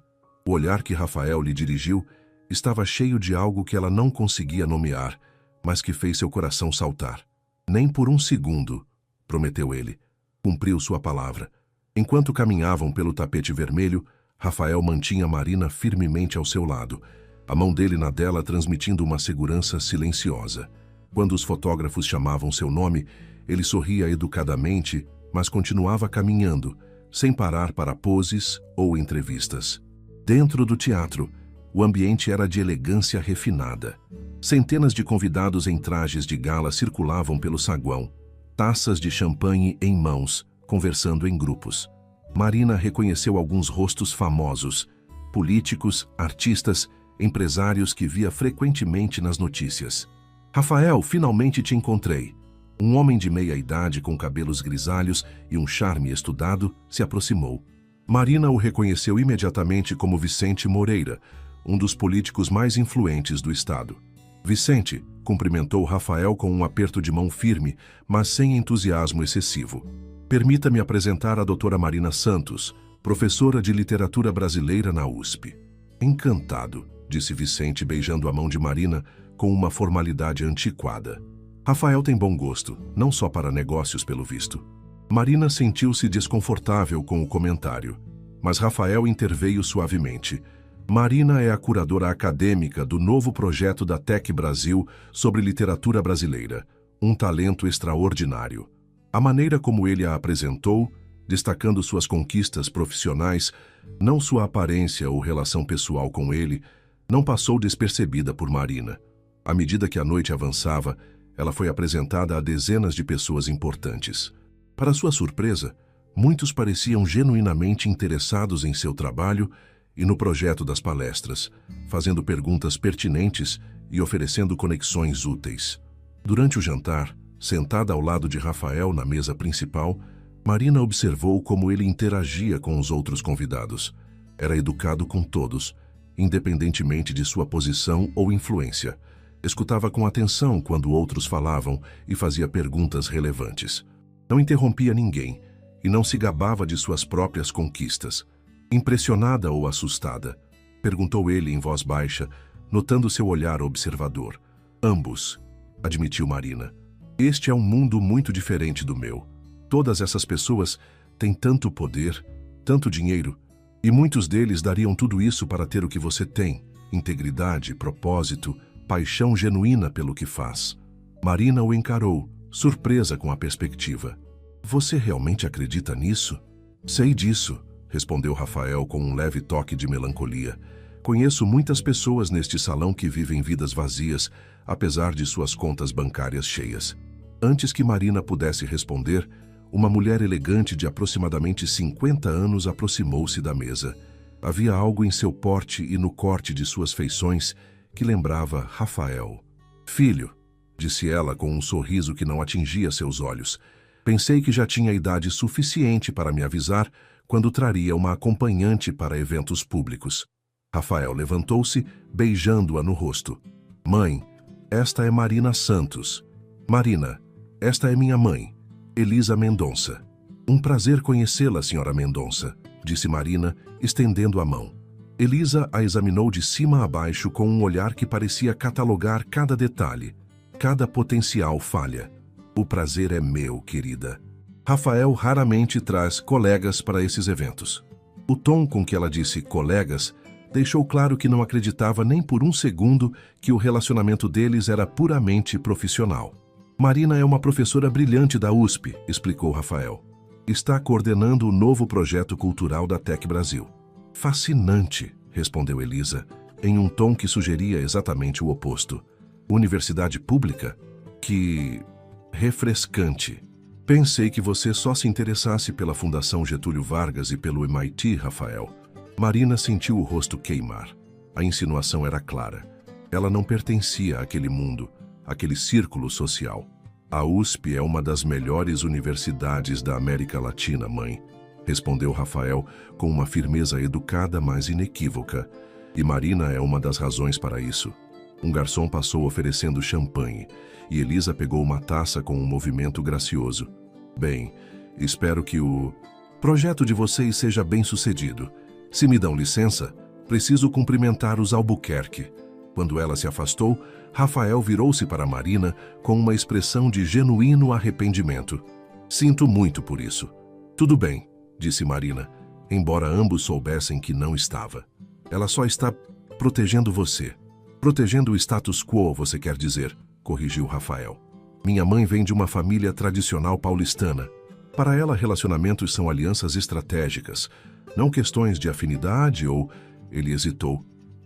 O olhar que Rafael lhe dirigiu estava cheio de algo que ela não conseguia nomear, mas que fez seu coração saltar. Nem por um segundo, prometeu ele. Cumpriu sua palavra. Enquanto caminhavam pelo tapete vermelho, Rafael mantinha Marina firmemente ao seu lado, a mão dele na dela transmitindo uma segurança silenciosa. Quando os fotógrafos chamavam seu nome, ele sorria educadamente, mas continuava caminhando, sem parar para poses ou entrevistas. Dentro do teatro, O ambiente era de elegância refinada. Centenas de convidados em trajes de gala circulavam pelo saguão, taças de champanhe em mãos, conversando em grupos. Marina reconheceu alguns rostos famosos, políticos, artistas, empresários que via frequentemente nas notícias. Rafael, finalmente te encontrei. Um homem de meia idade com cabelos grisalhos e um charme estudado se aproximou. Marina o reconheceu imediatamente como Vicente Moreira, um dos políticos mais influentes do estado. Vicente cumprimentou Rafael com um aperto de mão firme, mas sem entusiasmo excessivo. Permita-me apresentar a doutora Marina Santos, professora de literatura brasileira na USP. Encantado, disse Vicente beijando a mão de Marina com uma formalidade antiquada. Rafael tem bom gosto, não só para negócios pelo visto. Marina sentiu-se desconfortável com o comentário, mas Rafael interveio suavemente. Marina é a curadora acadêmica do novo projeto da Tec Brasil sobre literatura brasileira, um talento extraordinário. A maneira como ele a apresentou, destacando suas conquistas profissionais, não sua aparência ou relação pessoal com ele, não passou despercebida por Marina. À medida que a noite avançava, ela foi apresentada a dezenas de pessoas importantes. Para sua surpresa, muitos pareciam genuinamente interessados em seu trabalho e no projeto das palestras, fazendo perguntas pertinentes e oferecendo conexões úteis. Durante o jantar, sentada ao lado de Rafael na mesa principal, Marina observou como ele interagia com os outros convidados. Era educado com todos, independentemente de sua posição ou influência. Escutava com atenção quando outros falavam e fazia perguntas relevantes. Não interrompia ninguém e não se gabava de suas próprias conquistas. Impressionada ou assustada? Perguntou ele em voz baixa, notando seu olhar observador. Ambos, admitiu Marina. Este é um mundo muito diferente do meu. Todas essas pessoas têm tanto poder, tanto dinheiro, e muitos deles dariam tudo isso para ter o que você tem: integridade, propósito, paixão genuína pelo que faz. Marina o encarou, surpresa com a perspectiva. Você realmente acredita nisso? Sei disso, respondeu Rafael com um leve toque de melancolia. Conheço muitas pessoas neste salão que vivem vidas vazias, apesar de suas contas bancárias cheias. Antes que Marina pudesse responder, uma mulher elegante de aproximadamente 50 anos aproximou-se da mesa. Havia algo em seu porte e no corte de suas feições que lembrava Rafael. Filho, disse ela com um sorriso que não atingia seus olhos. Pensei que já tinha idade suficiente para me avisar quando traria uma acompanhante para eventos públicos. Rafael levantou-se, beijando-a no rosto. Mãe, esta é Marina Santos. Marina, esta é minha mãe, Elisa Mendonça. Um prazer conhecê-la, senhora Mendonça, disse Marina, estendendo a mão. Elisa a examinou de cima a baixo com um olhar que parecia catalogar cada detalhe, cada potencial falha. O prazer é meu, querida. Rafael raramente traz colegas para esses eventos. O tom com que ela disse colegas deixou claro que não acreditava nem por um segundo que o relacionamento deles era puramente profissional. Marina é uma professora brilhante da USP, explicou Rafael. Está coordenando o novo projeto cultural da Tec Brasil. Fascinante, respondeu Elisa, em um tom que sugeria exatamente o oposto. Universidade pública? Que refrescante. Pensei que você só se interessasse pela Fundação Getúlio Vargas e pelo MIT, Rafael. Marina sentiu o rosto queimar. A insinuação era clara. Ela não pertencia àquele mundo, àquele círculo social. A USP é uma das melhores universidades da América Latina, mãe, respondeu Rafael com uma firmeza educada, mas inequívoca. E Marina é uma das razões para isso. Um garçom passou oferecendo champanhe, e Elisa pegou uma taça com um movimento gracioso. Bem, espero que o projeto de vocês seja bem sucedido. Se me dão licença, preciso cumprimentar os Albuquerque. Quando ela se afastou, Rafael virou-se para Marina com uma expressão de genuíno arrependimento. Sinto muito por isso. Tudo bem, disse Marina, embora ambos soubessem que não estava. Ela só está protegendo você. Protegendo o status quo, você quer dizer, corrigiu Rafael. Minha mãe vem de uma família tradicional paulistana. Para ela, relacionamentos são alianças estratégicas, não questões de afinidade ou... Ele hesitou.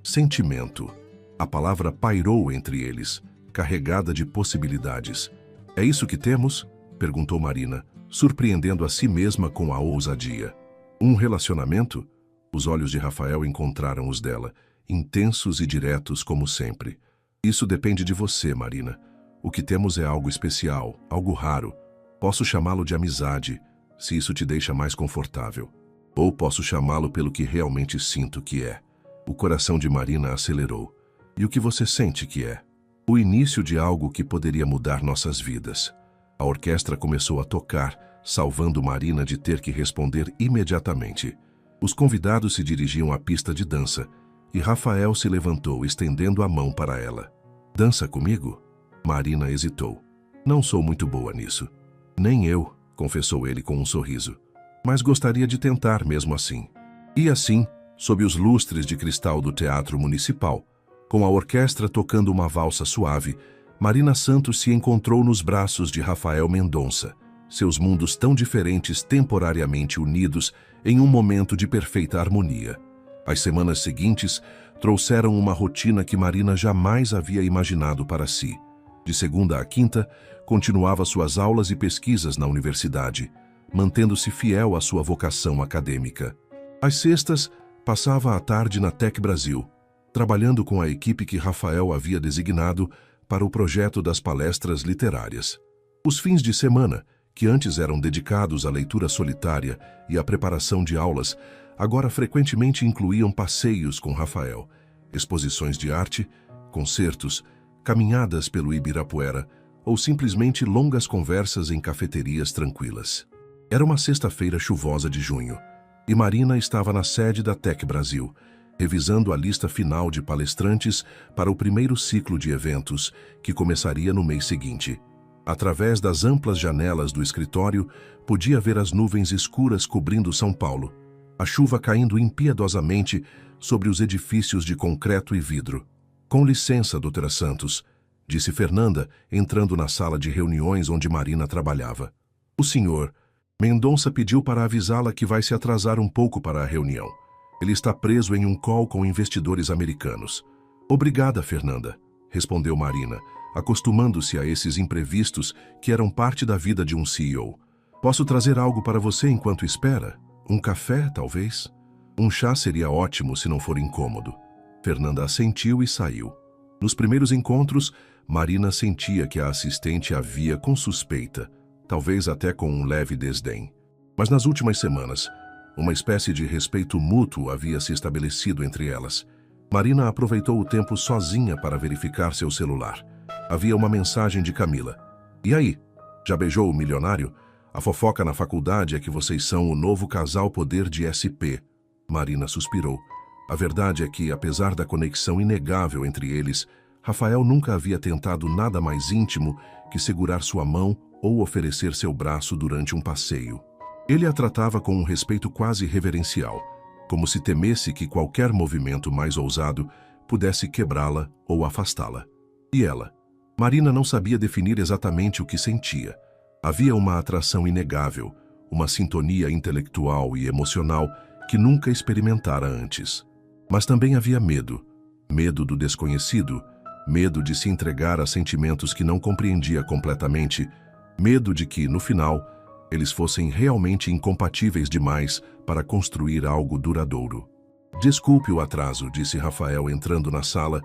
sentimento. A palavra pairou entre eles, carregada de possibilidades. É isso que temos? Perguntou Marina, surpreendendo a si mesma com a ousadia. Um relacionamento? Os olhos de Rafael encontraram os dela, intensos e diretos como sempre. Isso depende de você, Marina. O que temos é algo especial, algo raro. Posso chamá-lo de amizade, se isso te deixa mais confortável. Ou posso chamá-lo pelo que realmente sinto que é. O coração de Marina acelerou. E o que você sente que é? O início de algo que poderia mudar nossas vidas. A orquestra começou a tocar, salvando Marina de ter que responder imediatamente. Os convidados se dirigiam à pista de dança, e Rafael se levantou, estendendo a mão para ela. Dança comigo? Marina hesitou. Não sou muito boa nisso. Nem eu, confessou ele com um sorriso. Mas gostaria de tentar mesmo assim. E assim, sob os lustres de cristal do Teatro Municipal, com a orquestra tocando uma valsa suave, Marina Santos se encontrou nos braços de Rafael Mendonça, seus mundos tão diferentes temporariamente unidos em um momento de perfeita harmonia. As semanas seguintes trouxeram uma rotina que Marina jamais havia imaginado para si. De segunda a quinta, continuava suas aulas e pesquisas na universidade, mantendo-se fiel à sua vocação acadêmica. Às sextas, passava a tarde na Tec Brasil, trabalhando com a equipe que Rafael havia designado para o projeto das palestras literárias. Os fins de semana, que antes eram dedicados à leitura solitária e à preparação de aulas, agora frequentemente incluíam passeios com Rafael, exposições de arte, concertos, caminhadas pelo Ibirapuera ou simplesmente longas conversas em cafeterias tranquilas. Era uma sexta-feira chuvosa de junho, e Marina estava na sede da Tec Brasil, revisando a lista final de palestrantes para o primeiro ciclo de eventos, que começaria no mês seguinte. Através das amplas janelas do escritório, podia ver as nuvens escuras cobrindo São Paulo, a chuva caindo impiedosamente sobre os edifícios de concreto e vidro. Com licença, doutora Santos, disse Fernanda, entrando na sala de reuniões onde Marina trabalhava. O senhor Mendonça pediu para avisá-la que vai se atrasar um pouco para a reunião. Ele está preso em um call com investidores americanos. Obrigada, Fernanda, respondeu Marina, acostumando-se a esses imprevistos que eram parte da vida de um CEO. Posso trazer algo para você enquanto espera? Um café, talvez? Um chá seria ótimo se não for incômodo. Fernanda assentiu e saiu. Nos primeiros encontros, Marina sentia que a assistente a via com suspeita, talvez até com um leve desdém. Mas nas últimas semanas, uma espécie de respeito mútuo havia se estabelecido entre elas. Marina aproveitou o tempo sozinha para verificar seu celular. Havia uma mensagem de Camila. E aí? Já beijou o milionário? A fofoca na faculdade é que vocês são o novo casal poder de SP. Marina suspirou. A verdade é que, apesar da conexão inegável entre eles, Rafael nunca havia tentado nada mais íntimo que segurar sua mão ou oferecer seu braço durante um passeio. Ele a tratava com um respeito quase reverencial, como se temesse que qualquer movimento mais ousado pudesse quebrá-la ou afastá-la. E ela? Marina não sabia definir exatamente o que sentia. Havia uma atração inegável, uma sintonia intelectual e emocional que nunca experimentara antes. Mas também havia medo. Medo do desconhecido, medo de se entregar a sentimentos que não compreendia completamente, medo de que, no final, eles fossem realmente incompatíveis demais para construir algo duradouro. Desculpe o atraso, disse Rafael entrando na sala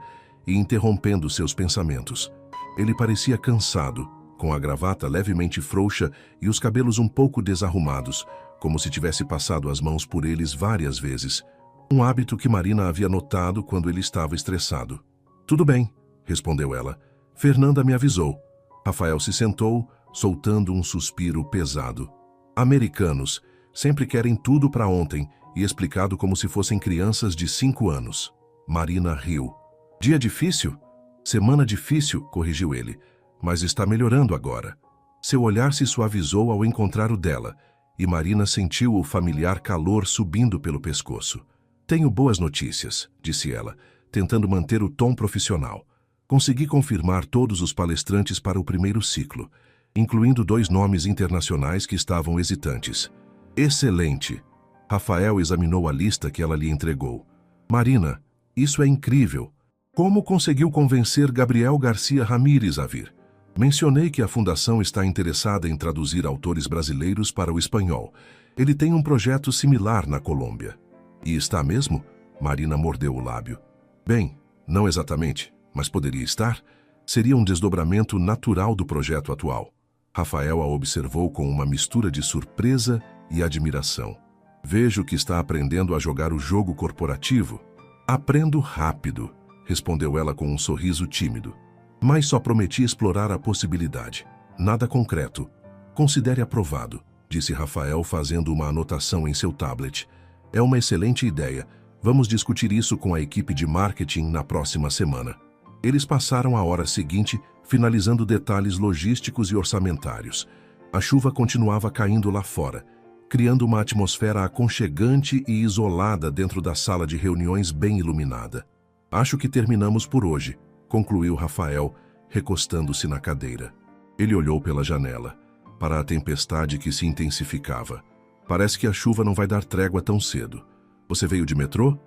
e interrompendo seus pensamentos. Ele parecia cansado, com a gravata levemente frouxa e os cabelos um pouco desarrumados, como se tivesse passado as mãos por eles várias vezes, um hábito que Marina havia notado quando ele estava estressado. Tudo bem, respondeu ela. Fernanda me avisou. Rafael se sentou, soltando um suspiro pesado. Americanos sempre querem tudo para ontem e explicado como se fossem crianças de 5 anos. Marina riu. Dia difícil? Semana difícil, corrigiu ele, mas está melhorando agora. Seu olhar se suavizou ao encontrar o dela, e Marina sentiu o familiar calor subindo pelo pescoço. Tenho boas notícias, disse ela, tentando manter o tom profissional. Consegui confirmar todos os palestrantes para o primeiro ciclo, incluindo 2 nomes internacionais que estavam hesitantes. Excelente! Rafael examinou a lista que ela lhe entregou. Marina, Isso é incrível. Como conseguiu convencer Gabriel Garcia Ramírez a vir? Mencionei que a fundação está interessada em traduzir autores brasileiros para o espanhol. Ele tem um projeto similar na Colômbia. E está mesmo? Marina mordeu o lábio. Bem, não exatamente, mas poderia estar. Seria um desdobramento natural do projeto atual. Rafael a observou com uma mistura de surpresa e admiração. Vejo que está aprendendo a jogar o jogo corporativo. Aprendo rápido, respondeu ela com um sorriso tímido. Mas só prometi explorar a possibilidade. Nada concreto. Considere aprovado, disse Rafael fazendo uma anotação em seu tablet. É uma excelente ideia. Vamos discutir isso com a equipe de marketing na próxima semana. Eles passaram a hora seguinte, finalizando detalhes logísticos e orçamentários. A chuva continuava caindo lá fora, criando uma atmosfera aconchegante e isolada dentro da sala de reuniões bem iluminada. Acho que terminamos por hoje, concluiu Rafael, recostando-se na cadeira. Ele olhou pela janela, para a tempestade que se intensificava. Parece que a chuva não vai dar trégua tão cedo. Você veio de metrô?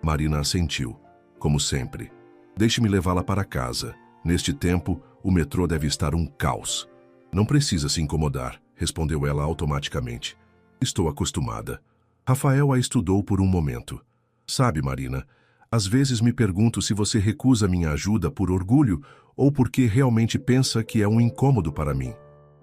Marina assentiu, como sempre. Deixe-me levá-la para casa. Neste tempo, o metrô deve estar um caos. Não precisa se incomodar, respondeu ela automaticamente. Estou acostumada. Rafael a estudou por um momento. Sabe, Marina, às vezes me pergunto se você recusa minha ajuda por orgulho ou porque realmente pensa que é um incômodo para mim.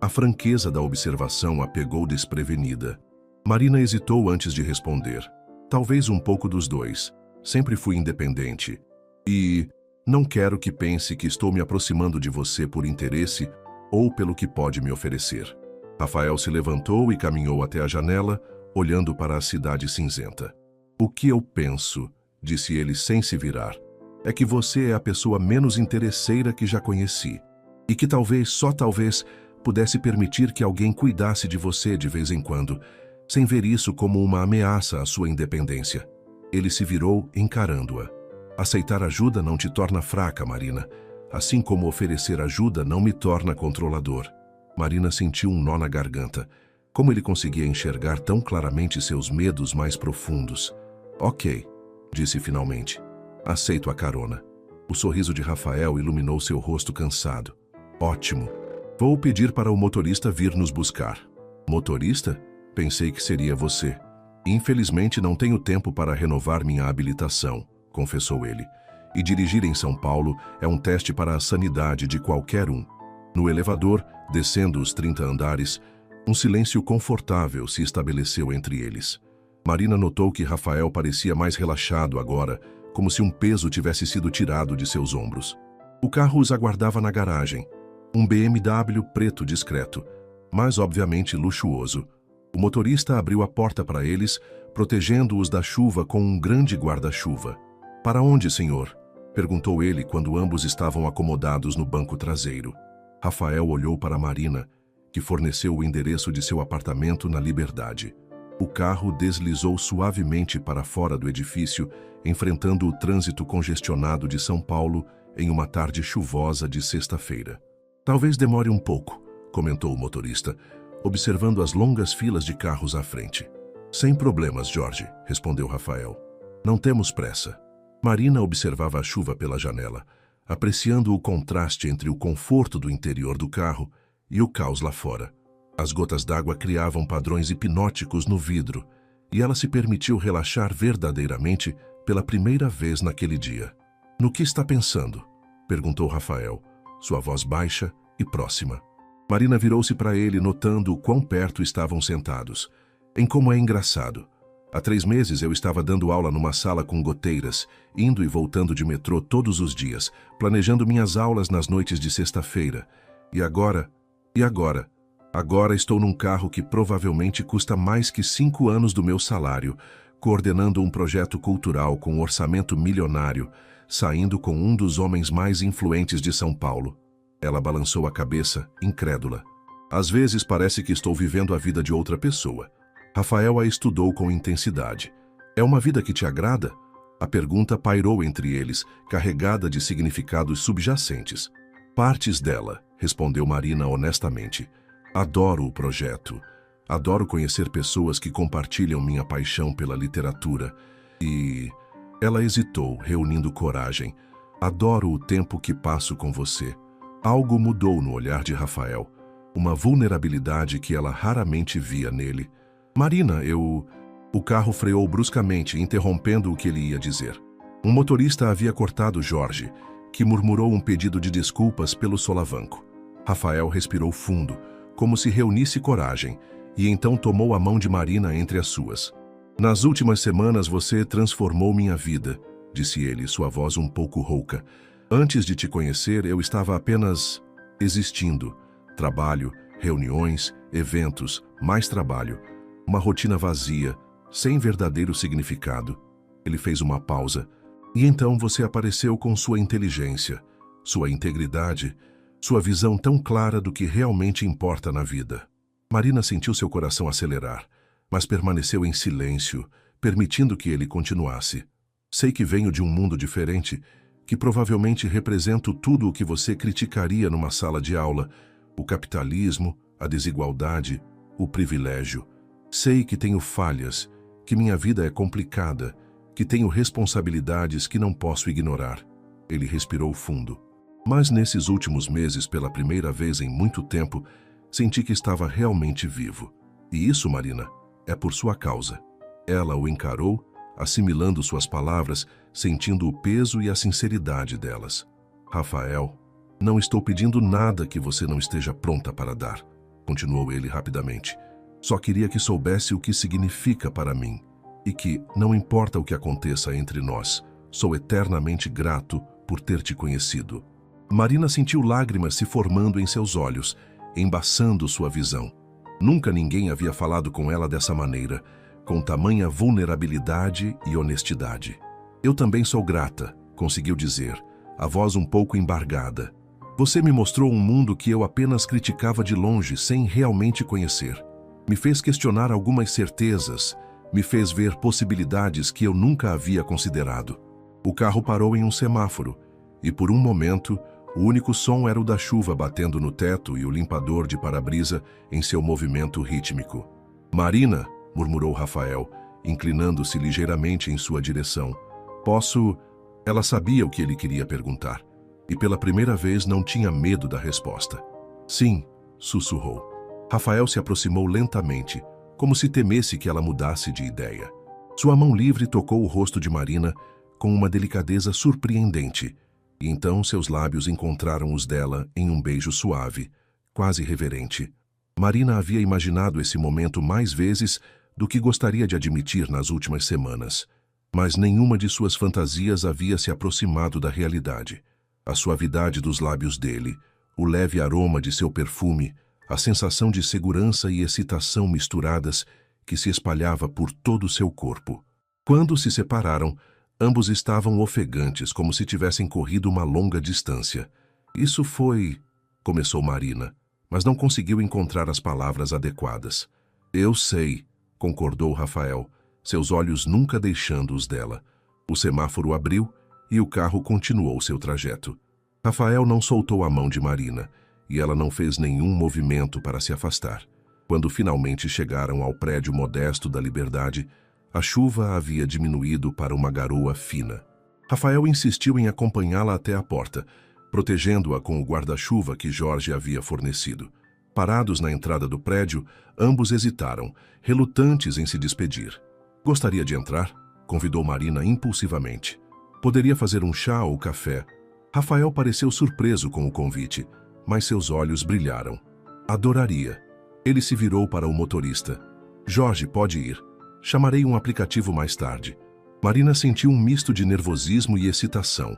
A franqueza da observação a pegou desprevenida. Marina hesitou antes de responder. Talvez um pouco dos dois. Sempre fui independente. E não quero que pense que estou me aproximando de você por interesse ou pelo que pode me oferecer. Rafael se levantou e caminhou até a janela, olhando para a cidade cinzenta. O que eu penso, disse ele sem se virar, é que você é a pessoa menos interesseira que já conheci. E que talvez, só talvez, pudesse permitir que alguém cuidasse de você de vez em quando, sem ver isso como uma ameaça à sua independência. Ele se virou, encarando-a. Aceitar ajuda não te torna fraca, Marina. Assim como oferecer ajuda não me torna controlador. Marina sentiu um nó na garganta. Como ele conseguia enxergar tão claramente seus medos mais profundos? Ok, disse finalmente. Aceito a carona. O sorriso de Rafael iluminou seu rosto cansado. Ótimo. Vou pedir para o motorista vir nos buscar. Motorista? Pensei que seria você. Infelizmente não tenho tempo para renovar minha habilitação, confessou ele. E dirigir em São Paulo é um teste para a sanidade de qualquer um. No elevador, descendo os 30 andares, um silêncio confortável se estabeleceu entre eles. Marina notou que Rafael parecia mais relaxado agora, como se um peso tivesse sido tirado de seus ombros. O carro os aguardava na garagem. Um BMW preto discreto, mas obviamente luxuoso. O motorista abriu a porta para eles, protegendo-os da chuva com um grande guarda-chuva. Para onde, senhor? Perguntou ele quando ambos estavam acomodados no banco traseiro. Rafael olhou para Marina, que forneceu o endereço de seu apartamento na Liberdade. O carro deslizou suavemente para fora do edifício, enfrentando o trânsito congestionado de São Paulo em uma tarde chuvosa de sexta-feira. Talvez demore um pouco, comentou o motorista, observando as longas filas de carros à frente. Sem problemas, Jorge, respondeu Rafael. Não temos pressa. Marina observava a chuva pela janela, apreciando o contraste entre o conforto do interior do carro e o caos lá fora. As gotas d'água criavam padrões hipnóticos no vidro, e ela se permitiu relaxar verdadeiramente pela primeira vez naquele dia. No que está pensando? Perguntou Rafael, sua voz baixa e próxima. Marina virou-se para ele, notando o quão perto estavam sentados. Em como é engraçado. Há 3 meses eu estava dando aula numa sala com goteiras, indo e voltando de metrô todos os dias, planejando minhas aulas nas noites de sexta-feira. E agora? Agora estou num carro que provavelmente custa mais que 5 anos do meu salário, coordenando um projeto cultural com um orçamento milionário, saindo com um dos homens mais influentes de São Paulo. Ela balançou a cabeça, incrédula. Às vezes parece que estou vivendo a vida de outra pessoa. Rafael a estudou com intensidade. É uma vida que te agrada? A pergunta pairou entre eles, carregada de significados subjacentes. Partes dela, respondeu Marina honestamente. Adoro o projeto. Adoro conhecer pessoas que compartilham minha paixão pela literatura. E Ela hesitou, reunindo coragem. Adoro o tempo que passo com você. Algo mudou no olhar de Rafael, uma vulnerabilidade que ela raramente via nele. Marina, O carro freou bruscamente, interrompendo o que ele ia dizer. Um motorista havia cortado Jorge, que murmurou um pedido de desculpas pelo solavanco. Rafael respirou fundo, como se reunisse coragem, e então tomou a mão de Marina entre as suas. Nas últimas semanas você transformou minha vida, disse ele, sua voz um pouco rouca. Antes de te conhecer, eu estava apenas existindo. Trabalho, reuniões, eventos, mais trabalho. Uma rotina vazia, sem verdadeiro significado. Ele fez uma pausa. E então você apareceu com sua inteligência, sua integridade, sua visão tão clara do que realmente importa na vida. Marina sentiu seu coração acelerar, mas permaneceu em silêncio, permitindo que ele continuasse. Sei que venho de um mundo diferente, que provavelmente represento tudo o que você criticaria numa sala de aula: o capitalismo, a desigualdade, o privilégio. Sei que tenho falhas, que minha vida é complicada, que tenho responsabilidades que não posso ignorar. Ele respirou fundo. Mas nesses últimos meses, pela primeira vez em muito tempo, senti que estava realmente vivo. E isso, Marina, é por sua causa. Ela o encarou, assimilando suas palavras, sentindo o peso e a sinceridade delas. Rafael, não estou pedindo nada que você não esteja pronta para dar, continuou ele rapidamente. Só queria que soubesse o que significa para mim e que, não importa o que aconteça entre nós, sou eternamente grato por ter te conhecido. Marina sentiu lágrimas se formando em seus olhos, embaçando sua visão. Nunca ninguém havia falado com ela dessa maneira, com tamanha vulnerabilidade e honestidade. Eu também sou grata, conseguiu dizer, a voz um pouco embargada. Você me mostrou um mundo que eu apenas criticava de longe, sem realmente conhecer. Me fez questionar algumas certezas, me fez ver possibilidades que eu nunca havia considerado. O carro parou em um semáforo, e por um momento, o único som era o da chuva batendo no teto e o limpador de para-brisa em seu movimento rítmico. Marina, murmurou Rafael, inclinando-se ligeiramente em sua direção. Posso... Ela sabia o que ele queria perguntar, e pela primeira vez não tinha medo da resposta. Sim, sussurrou. Rafael se aproximou lentamente, como se temesse que ela mudasse de ideia. Sua mão livre tocou o rosto de Marina com uma delicadeza surpreendente, e então seus lábios encontraram os dela em um beijo suave, quase reverente. Marina havia imaginado esse momento mais vezes do que gostaria de admitir nas últimas semanas, mas nenhuma de suas fantasias havia se aproximado da realidade. A suavidade dos lábios dele, o leve aroma de seu perfume, a sensação de segurança e excitação misturadas que se espalhava por todo o seu corpo. Quando se separaram, ambos estavam ofegantes, como se tivessem corrido uma longa distância. Isso foi... começou Marina, mas não conseguiu encontrar as palavras adequadas. Eu sei, concordou Rafael, seus olhos nunca deixando os dela. O semáforo abriu e o carro continuou seu trajeto. Rafael não soltou a mão de Marina, e ela não fez nenhum movimento para se afastar. Quando finalmente chegaram ao prédio modesto da Liberdade, a chuva havia diminuído para uma garoa fina. Rafael insistiu em acompanhá-la até a porta, protegendo-a com o guarda-chuva que Jorge havia fornecido. Parados na entrada do prédio, ambos hesitaram, relutantes em se despedir. Gostaria de entrar? Convidou Marina impulsivamente. Poderia fazer um chá ou café. Rafael pareceu surpreso com o convite, mas seus olhos brilharam. Adoraria. Ele se virou para o motorista. Jorge, pode ir. Chamarei um aplicativo mais tarde. Marina sentiu um misto de nervosismo e excitação,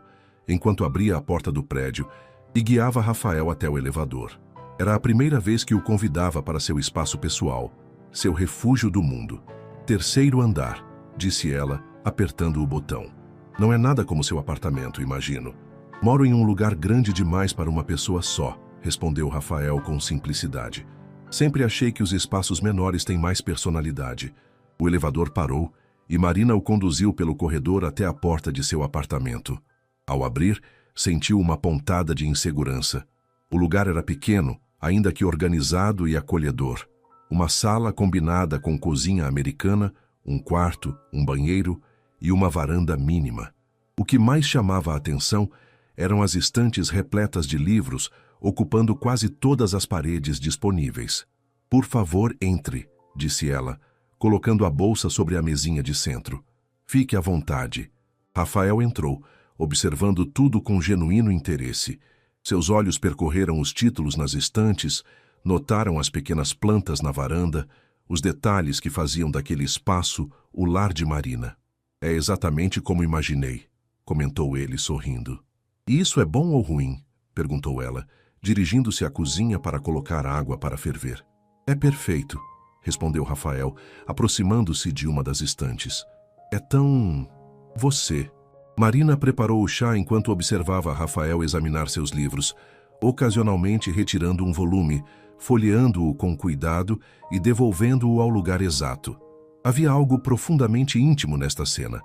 enquanto abria a porta do prédio e guiava Rafael até o elevador. Era a primeira vez que o convidava para seu espaço pessoal, seu refúgio do mundo. 3º andar, disse ela, apertando o botão. Não é nada como seu apartamento, imagino. Moro em um lugar grande demais para uma pessoa só, respondeu Rafael com simplicidade. Sempre achei que os espaços menores têm mais personalidade. O elevador parou e Marina o conduziu pelo corredor até a porta de seu apartamento. Ao abrir, sentiu uma pontada de insegurança. O lugar era pequeno, ainda que organizado e acolhedor. Uma sala combinada com cozinha americana, um quarto, um banheiro e uma varanda mínima. O que mais chamava a atenção eram as estantes repletas de livros, ocupando quase todas as paredes disponíveis. "Por favor, entre", disse ela, colocando a bolsa sobre a mesinha de centro. "Fique à vontade." Rafael entrou, observando tudo com genuíno interesse. Seus olhos percorreram os títulos nas estantes, notaram as pequenas plantas na varanda, os detalhes que faziam daquele espaço o lar de Marina. "É exatamente como imaginei", comentou ele sorrindo. "E isso é bom ou ruim?", perguntou ela, dirigindo-se à cozinha para colocar água para ferver. "É perfeito", respondeu Rafael, aproximando-se de uma das estantes. "É tão... você." Marina preparou o chá enquanto observava Rafael examinar seus livros, ocasionalmente retirando um volume, folheando-o com cuidado e devolvendo-o ao lugar exato. Havia algo profundamente íntimo nesta cena,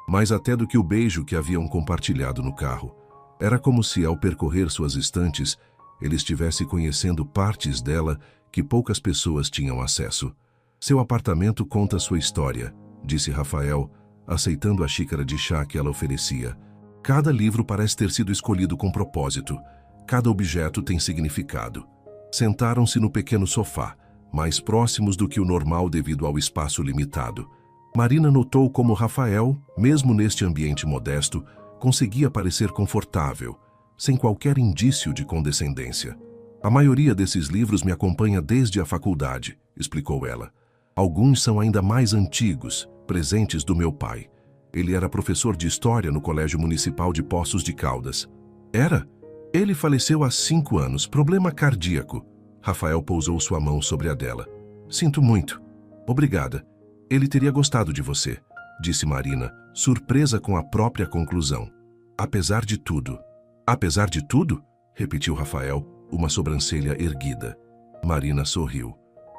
mais até do que o beijo que haviam compartilhado no carro. Era como se, ao percorrer suas estantes, ele estivesse conhecendo partes dela que poucas pessoas tinham acesso. "Seu apartamento conta sua história", disse Rafael, aceitando a xícara de chá que ela oferecia. "Cada livro parece ter sido escolhido com propósito. Cada objeto tem significado." Sentaram-se no pequeno sofá, mais próximos do que o normal devido ao espaço limitado. Marina notou como Rafael, mesmo neste ambiente modesto, conseguia parecer confortável, sem qualquer indício de condescendência. "A maioria desses livros me acompanha desde a faculdade", explicou ela. "Alguns são ainda mais antigos, presentes do meu pai. Ele era professor de História no Colégio Municipal de Poços de Caldas." "Era? Ele faleceu há 5 anos, problema cardíaco." Rafael pousou sua mão sobre a dela. "Sinto muito." "Obrigada. Ele teria gostado de você", disse Marina, surpresa com a própria conclusão. "Apesar de tudo." "Apesar de tudo?", repetiu Rafael, uma sobrancelha erguida. Marina sorriu.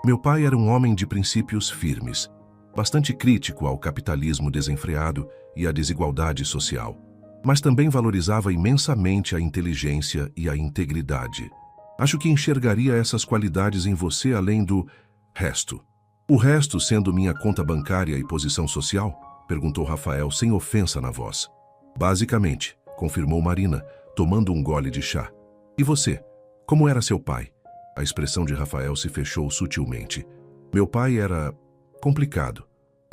"Meu pai era um homem de princípios firmes, bastante crítico ao capitalismo desenfreado e à desigualdade social, mas também valorizava imensamente a inteligência e a integridade. Acho que enxergaria essas qualidades em você além do resto." "O resto sendo minha conta bancária e posição social?", perguntou Rafael sem ofensa na voz. "Basicamente", confirmou Marina, tomando um gole de chá. "E você? Como era seu pai?" A expressão de Rafael se fechou sutilmente. "Meu pai era complicado.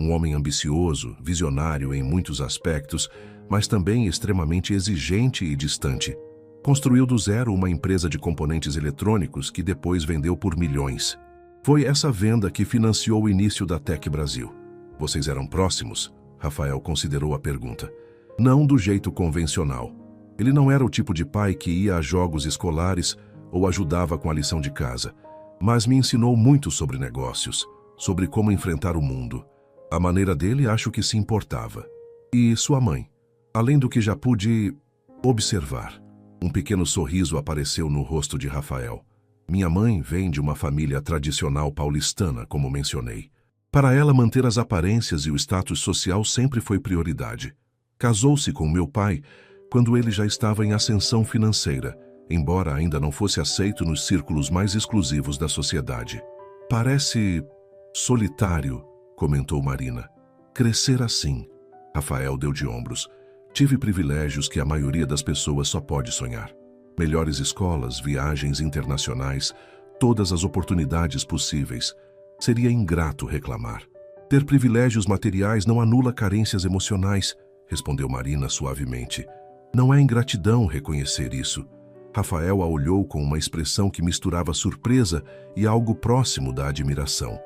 Um homem ambicioso, visionário em muitos aspectos, mas também extremamente exigente e distante. Construiu do zero uma empresa de componentes eletrônicos que depois vendeu por milhões. Foi essa venda que financiou o início da Tec Brasil." "Vocês eram próximos?", Rafael considerou a pergunta. "Não do jeito convencional. Ele não era o tipo de pai que ia a jogos escolares ou ajudava com a lição de casa, mas me ensinou muito sobre negócios, sobre como enfrentar o mundo. A maneira dele acho que se importava." "E sua mãe?", além do que já pude observar. Um pequeno sorriso apareceu no rosto de Rafael. "Minha mãe vem de uma família tradicional paulistana, como mencionei. Para ela, manter as aparências e o status social sempre foi prioridade. Casou-se com meu pai quando ele já estava em ascensão financeira, embora ainda não fosse aceito nos círculos mais exclusivos da sociedade." "Parece solitário", comentou Marina. "Crescer assim." Rafael deu de ombros. "Tive privilégios que a maioria das pessoas só pode sonhar. Melhores escolas, viagens internacionais, todas as oportunidades possíveis. Seria ingrato reclamar." "Ter privilégios materiais não anula carências emocionais", respondeu Marina suavemente. "Não é ingratidão reconhecer isso." Rafael a olhou com uma expressão que misturava surpresa e algo próximo da admiração.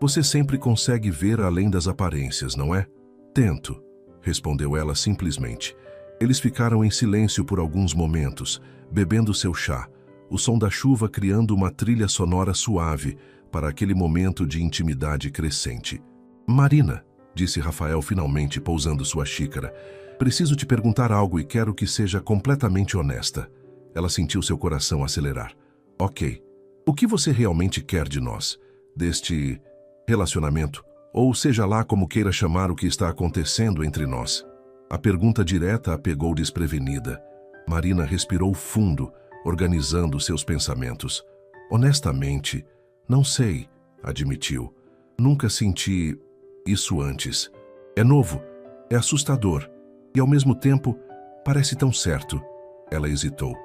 "Você sempre consegue ver além das aparências, não é?" "Tento", respondeu ela simplesmente. Eles ficaram em silêncio por alguns momentos, bebendo seu chá, o som da chuva criando uma trilha sonora suave para aquele momento de intimidade crescente. "Marina", disse Rafael finalmente pousando sua xícara, "preciso te perguntar algo e quero que seja completamente honesta." Ela sentiu seu coração acelerar. "Ok. O que você realmente quer de nós? Deste relacionamento? Ou seja lá como queira chamar o que está acontecendo entre nós?" A pergunta direta a pegou desprevenida. Marina respirou fundo, organizando seus pensamentos. "Honestamente, não sei", admitiu. "Nunca senti isso antes. É novo, É assustador e, ao mesmo tempo, parece tão certo. Ela hesitou.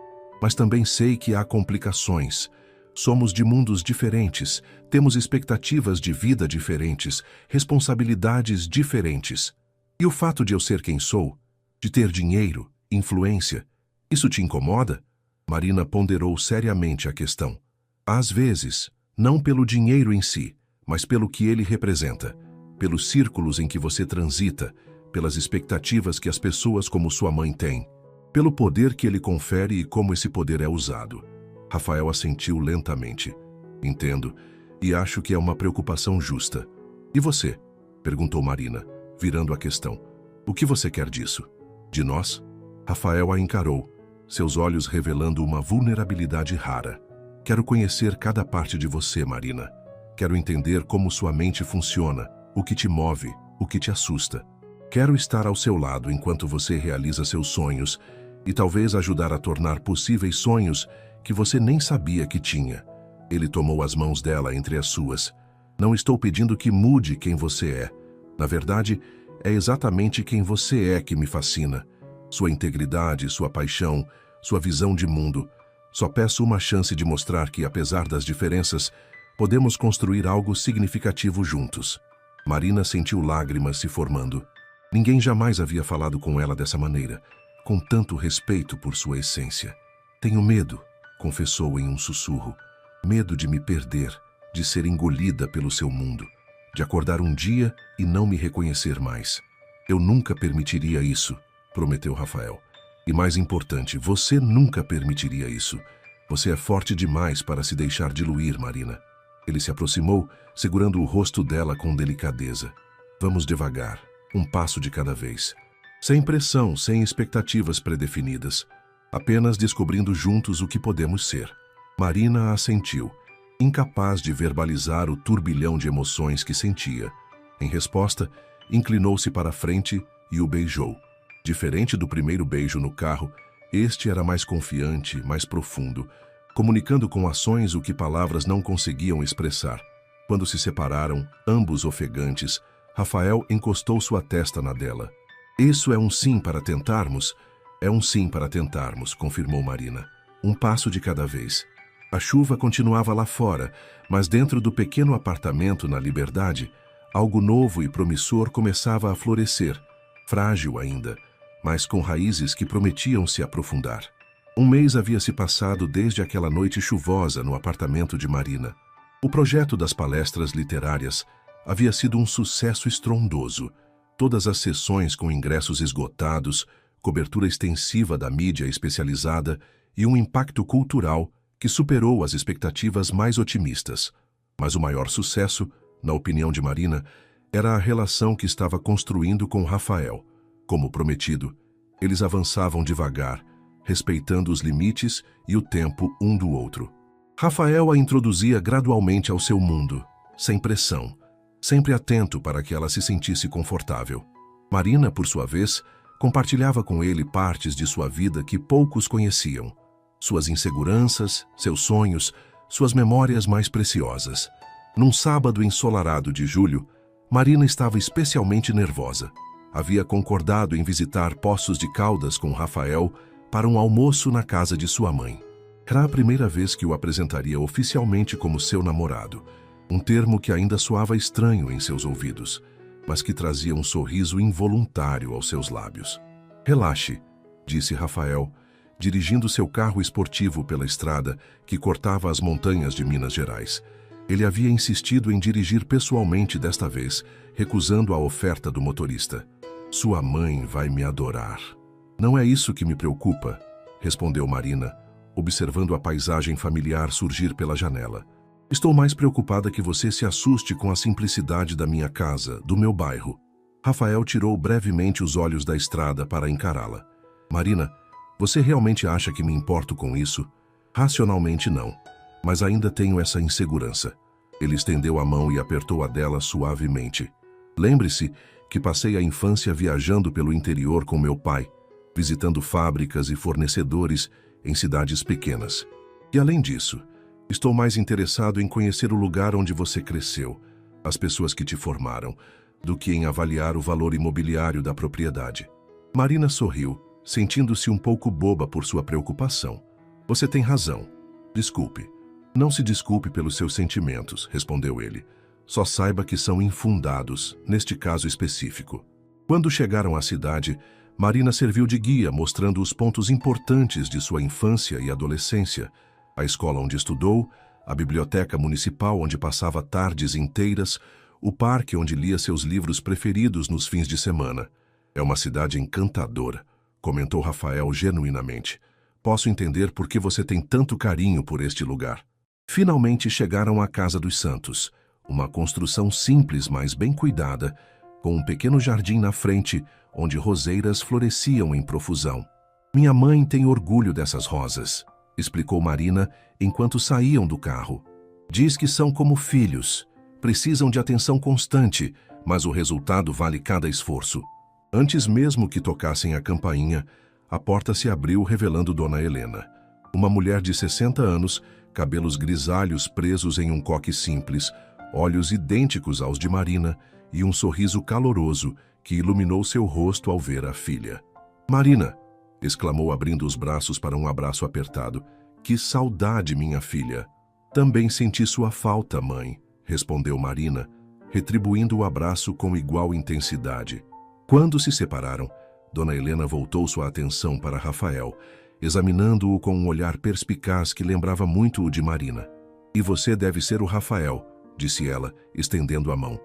Mas também sei que há complicações. Somos de mundos diferentes, temos expectativas de vida diferentes, responsabilidades diferentes. E o fato de eu ser quem sou, de ter dinheiro, influência, isso te incomoda? Marina ponderou seriamente a questão. Às vezes, não pelo dinheiro em si, mas pelo que ele representa, pelos círculos em que você transita, pelas expectativas que as pessoas como sua mãe têm, pelo poder que ele confere e como esse poder é usado. Rafael assentiu lentamente. Entendo, e acho que é uma preocupação justa. E você? Perguntou Marina, virando a questão. O que você quer disso? De nós? Rafael a encarou, seus olhos revelando uma vulnerabilidade rara. Quero conhecer cada parte de você, Marina. Quero entender como sua mente funciona, o que te move, o que te assusta. Quero estar ao seu lado enquanto você realiza seus sonhos e talvez ajudar a tornar possíveis sonhos que você nem sabia que tinha. Ele tomou as mãos dela entre as suas. Não estou pedindo que mude quem você é. Na verdade, é exatamente quem você é que me fascina. Sua integridade, sua paixão, sua visão de mundo. Só peço uma chance de mostrar que, apesar das diferenças, podemos construir algo significativo juntos. Marina sentiu lágrimas se formando. Ninguém jamais havia falado com ela dessa maneira, com tanto respeito por sua essência. Tenho medo, confessou em um sussurro. Medo de me perder, de ser engolida pelo seu mundo, de acordar um dia e não me reconhecer mais. Eu nunca permitiria isso, prometeu Rafael. E mais importante, você nunca permitiria isso. Você é forte demais para se deixar diluir, Marina. Ele se aproximou, segurando o rosto dela com delicadeza. Vamos devagar, um passo de cada vez. Sem pressão, sem expectativas predefinidas. Apenas descobrindo juntos o que podemos ser. Marina assentiu, incapaz de verbalizar o turbilhão de emoções que sentia. Em resposta, inclinou-se para a frente e o beijou. Diferente do primeiro beijo no carro, este era mais confiante, mais profundo, comunicando com ações o que palavras não conseguiam expressar. Quando se separaram, ambos ofegantes, Rafael encostou sua testa na dela. Isso é um sim para tentarmos? É um sim para tentarmos, confirmou Marina. Um passo de cada vez. A chuva continuava lá fora, mas dentro do pequeno apartamento na Liberdade, algo novo e promissor começava a florescer, frágil ainda, mas com raízes que prometiam se aprofundar. Um mês havia se passado desde aquela noite chuvosa no apartamento de Marina. O projeto das palestras literárias havia sido um sucesso estrondoso. Todas as sessões com ingressos esgotados, cobertura extensiva da mídia especializada e um impacto cultural que superou as expectativas mais otimistas. Mas o maior sucesso, na opinião de Marina, era a relação que estava construindo com Rafael. Como prometido, eles avançavam devagar, respeitando os limites e o tempo um do outro. Rafael a introduzia gradualmente ao seu mundo, sem pressão, sempre atento para que ela se sentisse confortável. Marina, por sua vez, compartilhava com ele partes de sua vida que poucos conheciam. Suas inseguranças, seus sonhos, suas memórias mais preciosas. Num sábado ensolarado de julho, Marina estava especialmente nervosa. Havia concordado em visitar Poços de Caldas com Rafael para um almoço na casa de sua mãe. Era a primeira vez que o apresentaria oficialmente como seu namorado, um termo que ainda soava estranho em seus ouvidos, mas que trazia um sorriso involuntário aos seus lábios. Relaxe, disse Rafael, dirigindo seu carro esportivo pela estrada que cortava as montanhas de Minas Gerais. Ele havia insistido em dirigir pessoalmente desta vez, recusando a oferta do motorista. Sua mãe vai me adorar. Não é isso que me preocupa, respondeu Marina, observando a paisagem familiar surgir pela janela. Estou mais preocupada que você se assuste com a simplicidade da minha casa, do meu bairro. Rafael tirou brevemente os olhos da estrada para encará-la. Marina, você realmente acha que me importo com isso? Racionalmente não, mas ainda tenho essa insegurança. Ele estendeu a mão e apertou a dela suavemente. Lembre-se que passei a infância viajando pelo interior com meu pai, visitando fábricas e fornecedores em cidades pequenas. E além disso, estou mais interessado em conhecer o lugar onde você cresceu, as pessoas que te formaram. do que em avaliar o valor imobiliário da propriedade. Marina sorriu, sentindo-se um pouco boba por sua preocupação. Você tem razão. Desculpe. Não se desculpe pelos seus sentimentos, respondeu ele. Só saiba que são infundados, neste caso específico. Quando chegaram à cidade, Marina serviu de guia, mostrando os pontos importantes de sua infância e adolescência, a escola onde estudou, a biblioteca municipal onde passava tardes inteiras, o parque onde lia seus livros preferidos nos fins de semana. É uma cidade encantadora, comentou Rafael genuinamente. Posso entender por que você tem tanto carinho por este lugar. Finalmente chegaram à Casa dos Santos, uma construção simples, mas bem cuidada, com um pequeno jardim na frente, onde roseiras floresciam em profusão. Minha mãe tem orgulho dessas rosas, explicou Marina enquanto saíam do carro. Diz que são como filhos, precisam de atenção constante, mas o resultado vale cada esforço. Antes mesmo que tocassem a campainha, a porta se abriu revelando Dona Helena. Uma mulher de 60 anos, cabelos grisalhos presos em um coque simples, olhos idênticos aos de Marina e um sorriso caloroso que iluminou seu rosto ao ver a filha. Marina! Exclamou abrindo os braços para um abraço apertado. Que saudade, minha filha! Também senti sua falta, mãe, respondeu Marina, retribuindo o abraço com igual intensidade. Quando se separaram, Dona Helena voltou sua atenção para Rafael, examinando-o com um olhar perspicaz que lembrava muito o de Marina. E você deve ser o Rafael, disse ela, estendendo a mão.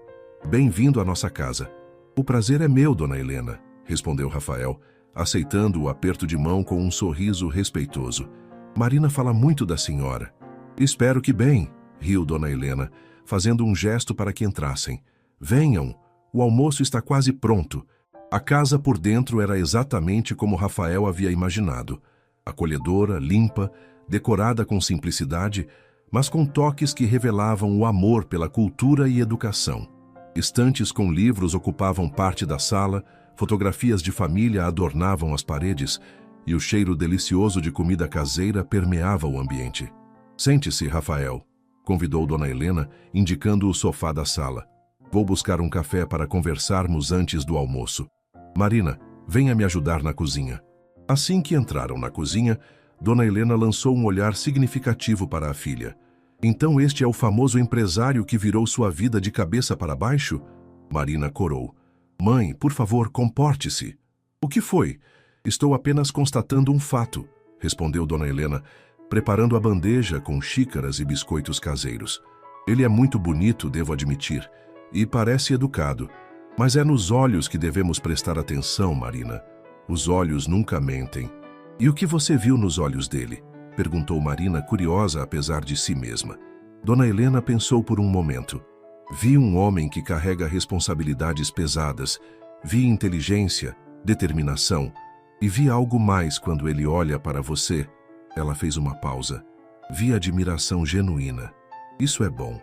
Bem-vindo à nossa casa. O prazer é meu, Dona Helena, respondeu Rafael, aceitando o aperto de mão com um sorriso respeitoso. Marina fala muito da senhora. Espero que bem, riu Dona Helena, fazendo um gesto para que entrassem. Venham, o almoço está quase pronto. A casa por dentro era exatamente como Rafael havia imaginado. Acolhedora, limpa, decorada com simplicidade, mas com toques que revelavam o amor pela cultura e educação. Estantes com livros ocupavam parte da sala, fotografias de família adornavam as paredes e o cheiro delicioso de comida caseira permeava o ambiente. Sente-se, Rafael, convidou Dona Helena, indicando o sofá da sala. Vou buscar um café para conversarmos antes do almoço. Marina, venha me ajudar na cozinha. Assim que entraram na cozinha, Dona Helena lançou um olhar significativo para a filha. Então este é o famoso empresário que virou sua vida de cabeça para baixo? Marina corou. Mãe, por favor, comporte-se. O que foi? Estou apenas constatando um fato, respondeu Dona Helena, preparando a bandeja com xícaras e biscoitos caseiros. Ele é muito bonito, devo admitir, e parece educado. Mas é nos olhos que devemos prestar atenção, Marina. Os olhos nunca mentem. E o que você viu nos olhos dele? Perguntou Marina, curiosa apesar de si mesma. Dona Helena pensou por um momento. Vi um homem que carrega responsabilidades pesadas. Vi inteligência, determinação. E vi algo mais quando ele olha para você. Ela fez uma pausa. Vi admiração genuína. Isso é bom.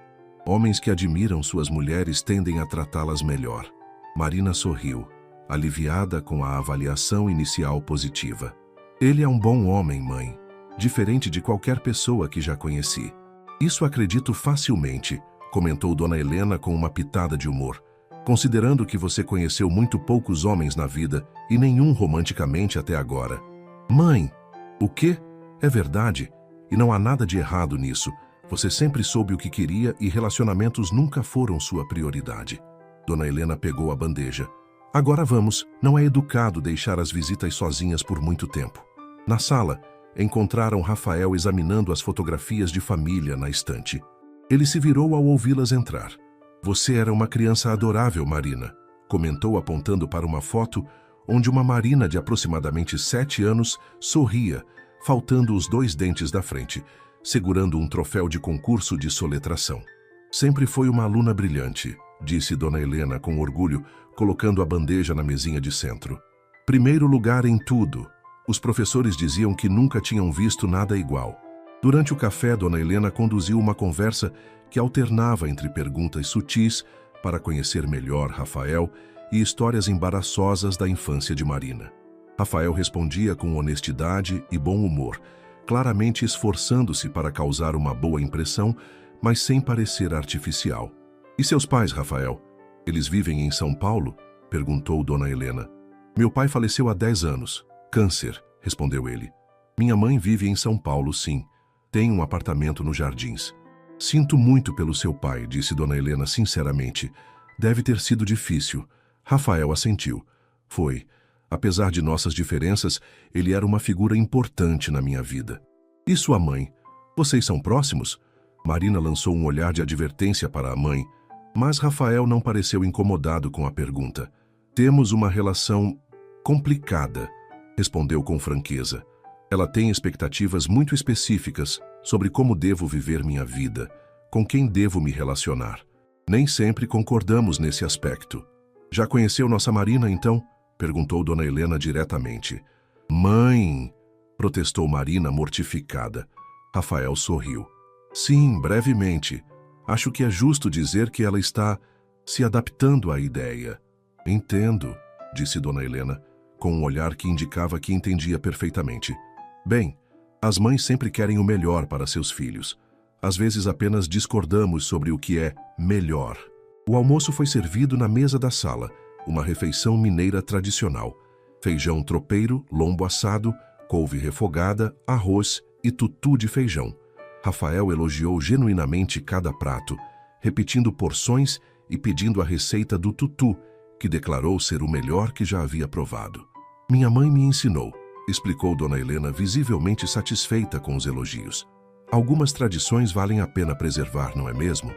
Homens que admiram suas mulheres tendem a tratá-las melhor. Marina sorriu, aliviada com a avaliação inicial positiva. Ele é um bom homem, mãe, diferente de qualquer pessoa que já conheci. Isso acredito facilmente, comentou Dona Helena com uma pitada de humor, considerando que você conheceu muito poucos homens na vida e nenhum romanticamente até agora. Mãe, o quê? É verdade, e não há nada de errado nisso. Você sempre soube o que queria e relacionamentos nunca foram sua prioridade. Dona Helena pegou a bandeja. Agora vamos, não é educado deixar as visitas sozinhas por muito tempo. Na sala, encontraram Rafael examinando as fotografias de família na estante. Ele se virou ao ouvi-las entrar. Você era uma criança adorável, Marina, comentou apontando para uma foto onde uma Marina de aproximadamente 7 anos sorria, faltando os 2 dentes da frente, segurando um troféu de concurso de soletração. Sempre foi uma aluna brilhante, disse Dona Helena com orgulho, colocando a bandeja na mesinha de centro. Primeiro lugar em tudo. Os professores diziam que nunca tinham visto nada igual. Durante o café, Dona Helena conduziu uma conversa que alternava entre perguntas sutis para conhecer melhor Rafael e histórias embaraçosas da infância de Marina. Rafael respondia com honestidade e bom humor, claramente esforçando-se para causar uma boa impressão, mas sem parecer artificial. E seus pais, Rafael? Eles vivem em São Paulo? Perguntou Dona Helena. Meu pai faleceu há 10 anos. Câncer, respondeu ele. Minha mãe vive em São Paulo, sim. Tem um apartamento nos Jardins. Sinto muito pelo seu pai, disse Dona Helena sinceramente. Deve ter sido difícil. Rafael assentiu. Foi. Apesar de nossas diferenças, ele era uma figura importante na minha vida. E sua mãe? Vocês são próximos? Marina lançou um olhar de advertência para a mãe, mas Rafael não pareceu incomodado com a pergunta. Temos uma relação complicada, respondeu com franqueza. Ela tem expectativas muito específicas sobre como devo viver minha vida, com quem devo me relacionar. Nem sempre concordamos nesse aspecto. Já conheceu nossa Marina, então? Perguntou Dona Helena diretamente. Mãe! Protestou Marina mortificada. Rafael sorriu. Sim, brevemente. Acho que é justo dizer que ela está se adaptando à ideia. Entendo, disse Dona Helena, com um olhar que indicava que entendia perfeitamente. Bem, as mães sempre querem o melhor para seus filhos. Às vezes apenas discordamos sobre o que é melhor. O almoço foi servido na mesa da sala, uma refeição mineira tradicional. Feijão tropeiro, lombo assado, couve refogada, arroz e tutu de feijão. Rafael elogiou genuinamente cada prato, repetindo porções e pedindo a receita do tutu, que declarou ser o melhor que já havia provado. Minha mãe me ensinou, explicou Dona Helena, visivelmente satisfeita com os elogios. Algumas tradições valem a pena preservar, não é mesmo?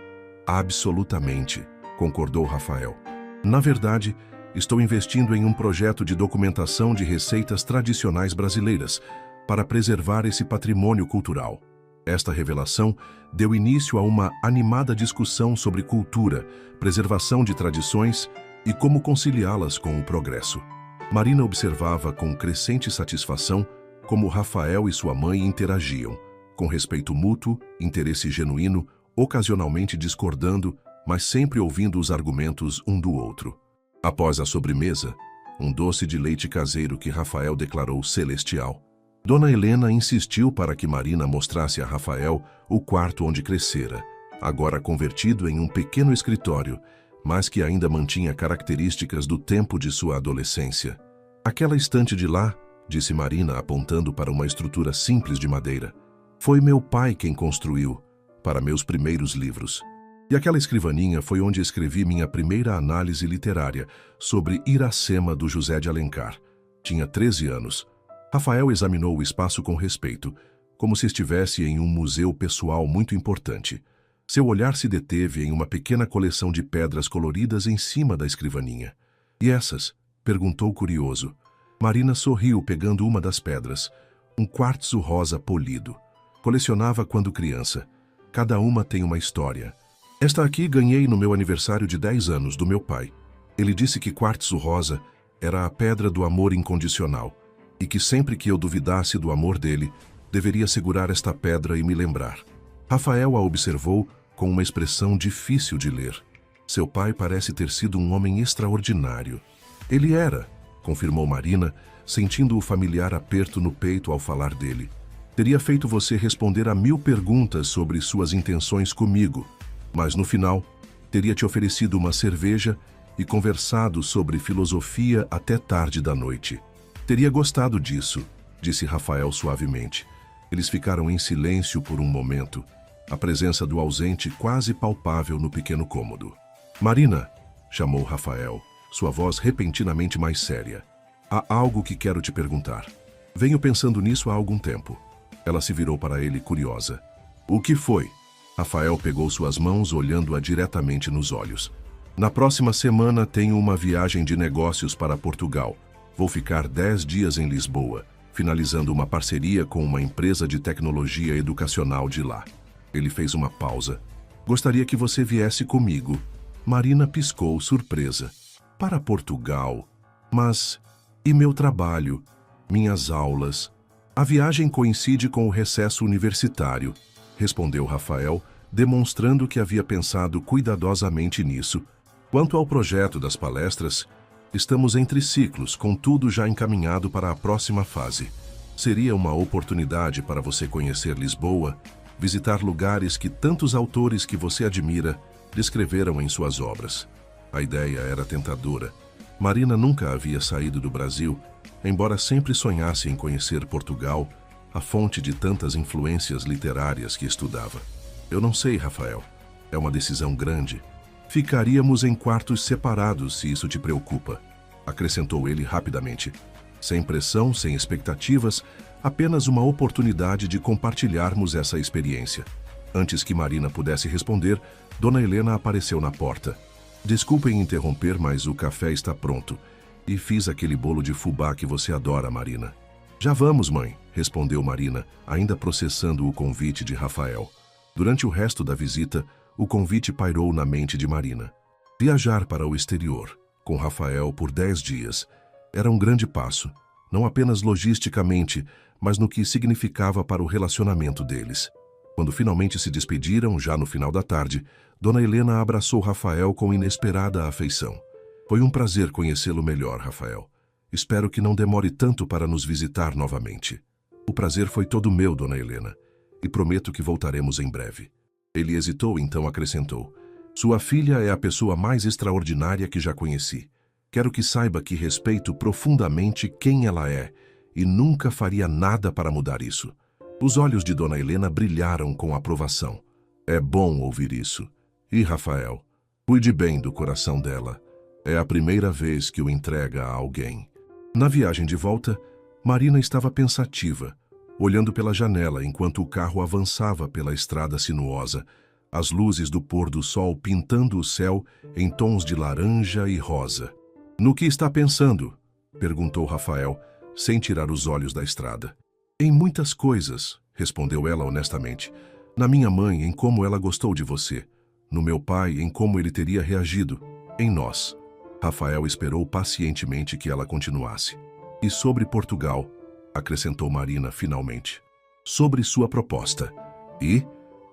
Absolutamente, concordou Rafael. Na verdade, estou investindo em um projeto de documentação de receitas tradicionais brasileiras para preservar esse patrimônio cultural. Esta revelação deu início a uma animada discussão sobre cultura, preservação de tradições e como conciliá-las com o progresso. Marina observava com crescente satisfação como Rafael e sua mãe interagiam, com respeito mútuo, interesse genuíno, ocasionalmente discordando, mas sempre ouvindo os argumentos um do outro. Após a sobremesa, um doce de leite caseiro que Rafael declarou celestial, Dona Helena insistiu para que Marina mostrasse a Rafael o quarto onde crescera, agora convertido em um pequeno escritório, mas que ainda mantinha características do tempo de sua adolescência. Aquela estante de lá, disse Marina apontando para uma estrutura simples de madeira, foi meu pai quem construiu, para meus primeiros livros. E aquela escrivaninha foi onde escrevi minha primeira análise literária sobre Iracema do José de Alencar. Tinha 13 anos. Rafael examinou o espaço com respeito, como se estivesse em um museu pessoal muito importante. Seu olhar se deteve em uma pequena coleção de pedras coloridas em cima da escrivaninha. E essas? Perguntou curioso. Marina sorriu pegando uma das pedras, um quartzo rosa polido. Colecionava quando criança. Cada uma tem uma história. Esta aqui ganhei no meu aniversário de 10 anos do meu pai. Ele disse que quartzo rosa era a pedra do amor incondicional e que sempre que eu duvidasse do amor dele, deveria segurar esta pedra e me lembrar. Rafael a observou com uma expressão difícil de ler. Seu pai parece ter sido um homem extraordinário. Ele era, confirmou Marina, sentindo o familiar aperto no peito ao falar dele. Teria feito você responder a 1000 perguntas sobre suas intenções comigo, mas no final, teria te oferecido uma cerveja e conversado sobre filosofia até tarde da noite. Teria gostado disso, disse Rafael suavemente. Eles ficaram em silêncio por um momento, a presença do ausente quase palpável no pequeno cômodo. Marina, chamou Rafael, sua voz repentinamente mais séria. Há algo que quero te perguntar. Venho pensando nisso há algum tempo. Ela se virou para ele curiosa. O que foi? Rafael pegou suas mãos olhando-a diretamente nos olhos. Na próxima semana tenho uma viagem de negócios para Portugal. Vou ficar 10 dias em Lisboa, finalizando uma parceria com uma empresa de tecnologia educacional de lá. Ele fez uma pausa. Gostaria que você viesse comigo. Marina piscou, surpresa. Para Portugal? Mas... e meu trabalho? Minhas aulas? A viagem coincide com o recesso universitário, respondeu Rafael, demonstrando que havia pensado cuidadosamente nisso. Quanto ao projeto das palestras, estamos entre ciclos, com tudo já encaminhado para a próxima fase. Seria uma oportunidade para você conhecer Lisboa, visitar lugares que tantos autores que você admira descreveram em suas obras. A ideia era tentadora. Marina nunca havia saído do Brasil, embora sempre sonhasse em conhecer Portugal, a fonte de tantas influências literárias que estudava. Eu não sei, Rafael. É uma decisão grande. Ficaríamos em quartos separados se isso te preocupa, acrescentou ele rapidamente. Sem pressão, sem expectativas, apenas uma oportunidade de compartilharmos essa experiência. Antes que Marina pudesse responder, Dona Helena apareceu na porta. Desculpem interromper, mas o café está pronto. E fiz aquele bolo de fubá que você adora, Marina. Já vamos, mãe, respondeu Marina, ainda processando o convite de Rafael. Durante o resto da visita, o convite pairou na mente de Marina. Viajar para o exterior, com Rafael por 10 dias, era um grande passo, não apenas logisticamente, mas no que significava para o relacionamento deles. Quando finalmente se despediram, já no final da tarde, Dona Helena abraçou Rafael com inesperada afeição. Foi um prazer conhecê-lo melhor, Rafael. Espero que não demore tanto para nos visitar novamente. O prazer foi todo meu, Dona Helena, e prometo que voltaremos em breve. Ele hesitou, então acrescentou. Sua filha é a pessoa mais extraordinária que já conheci. Quero que saiba que respeito profundamente quem ela é e nunca faria nada para mudar isso. Os olhos de Dona Helena brilharam com aprovação. É bom ouvir isso. E Rafael, cuide bem do coração dela. É a primeira vez que o entrega a alguém. Na viagem de volta, Marina estava pensativa, olhando pela janela enquanto o carro avançava pela estrada sinuosa, as luzes do pôr do sol pintando o céu em tons de laranja e rosa. No que está pensando? Perguntou Rafael, sem tirar os olhos da estrada. Em muitas coisas, respondeu ela honestamente. Na minha mãe, em como ela gostou de você. No meu pai, em como ele teria reagido. Em nós. Rafael esperou pacientemente que ela continuasse. E sobre Portugal, acrescentou Marina finalmente. Sobre sua proposta. E?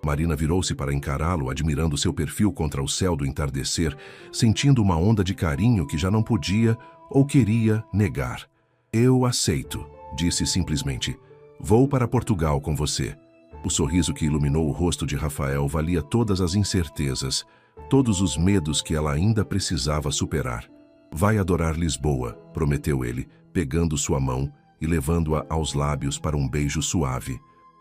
Marina virou-se para encará-lo, admirando seu perfil contra o céu do entardecer, sentindo uma onda de carinho que já não podia ou queria negar. Eu aceito, disse simplesmente. Vou para Portugal com você. O sorriso que iluminou o rosto de Rafael valia todas as incertezas, todos os medos que ela ainda precisava superar. Vai adorar Lisboa, prometeu ele, pegando sua mão e levando-a aos lábios para um beijo suave.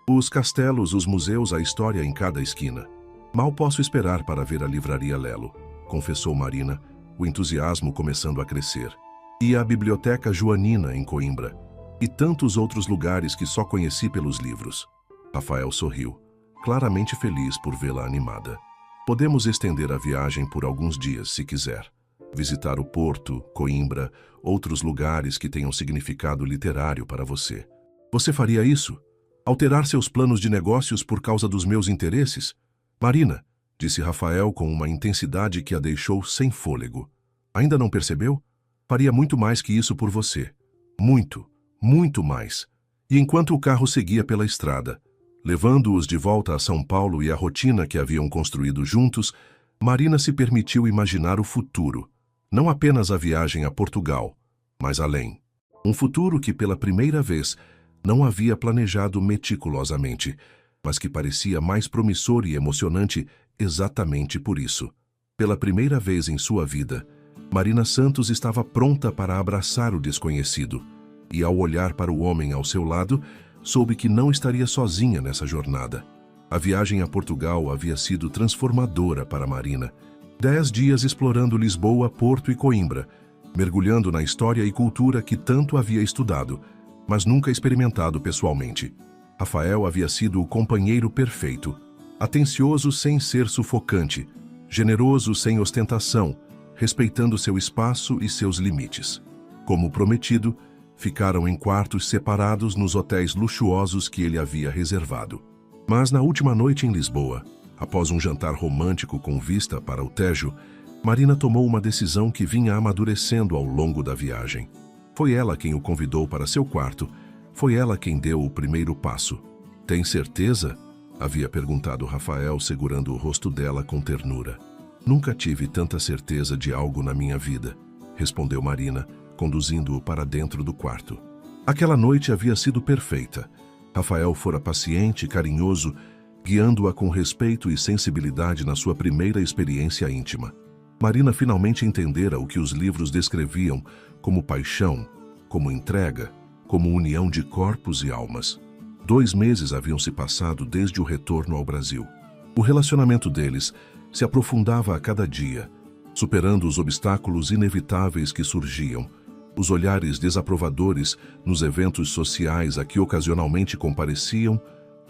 Os castelos, os museus, a história em cada esquina. Mal posso esperar para ver a livraria Lelo, confessou Marina, o entusiasmo começando a crescer. E a biblioteca Joanina em Coimbra. E tantos outros lugares que só conheci pelos livros. Rafael sorriu, claramente feliz por vê-la animada. Podemos estender a viagem por alguns dias, se quiser. Visitar o Porto, Coimbra, outros lugares que tenham significado literário para você. Você faria isso? Alterar seus planos de negócios por causa dos meus interesses? Marina, disse Rafael com uma intensidade que a deixou sem fôlego. Ainda não percebeu? Faria muito mais que isso por você. Muito, muito mais. E enquanto o carro seguia pela estrada, levando-os de volta a São Paulo e a rotina que haviam construído juntos, Marina se permitiu imaginar o futuro. Não apenas a viagem a Portugal, mas além. Um futuro que, pela primeira vez, não havia planejado meticulosamente, mas que parecia mais promissor e emocionante exatamente por isso. Pela primeira vez em sua vida, Marina Santos estava pronta para abraçar o desconhecido, e ao olhar para o homem ao seu lado, soube que não estaria sozinha nessa jornada. A viagem a Portugal havia sido transformadora para Marina. 10 dias explorando Lisboa, Porto e Coimbra, mergulhando na história e cultura que tanto havia estudado, mas nunca experimentado pessoalmente. Rafael havia sido o companheiro perfeito, atencioso sem ser sufocante, generoso sem ostentação, respeitando seu espaço e seus limites. Como prometido, ficaram em quartos separados nos hotéis luxuosos que ele havia reservado. Mas na última noite em Lisboa, após um jantar romântico com vista para o Tejo, Marina tomou uma decisão que vinha amadurecendo ao longo da viagem. Foi ela quem o convidou para seu quarto. Foi ela quem deu o primeiro passo. Tem certeza? Havia perguntado Rafael, segurando o rosto dela com ternura. Nunca tive tanta certeza de algo na minha vida, respondeu Marina, conduzindo-o para dentro do quarto. Aquela noite havia sido perfeita. Rafael fora paciente e carinhoso, guiando-a com respeito e sensibilidade na sua primeira experiência íntima. Marina finalmente entendera o que os livros descreviam como paixão, como entrega, como união de corpos e almas. 2 meses haviam se passado desde o retorno ao Brasil. O relacionamento deles se aprofundava a cada dia, superando os obstáculos inevitáveis que surgiam, os olhares desaprovadores nos eventos sociais a que ocasionalmente compareciam,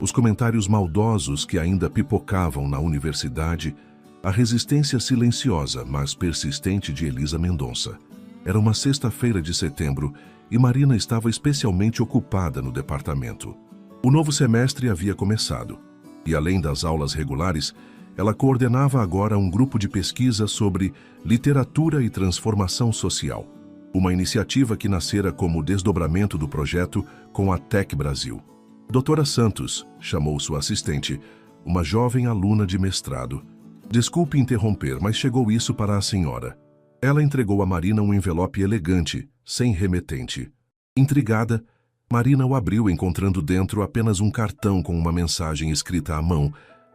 os comentários maldosos que ainda pipocavam na universidade, a resistência silenciosa, mas persistente de Elisa Mendonça. Era uma sexta-feira de setembro e Marina estava especialmente ocupada no departamento. O novo semestre havia começado, e além das aulas regulares, ela coordenava agora um grupo de pesquisa sobre literatura e transformação social, uma iniciativa que nascera como desdobramento do projeto com a Tec Brasil. Doutora Santos, chamou sua assistente, uma jovem aluna de mestrado. Desculpe interromper, mas chegou isso para a senhora. Ela entregou a Marina um envelope elegante, sem remetente. Intrigada, Marina o abriu encontrando dentro apenas um cartão com uma mensagem escrita à mão,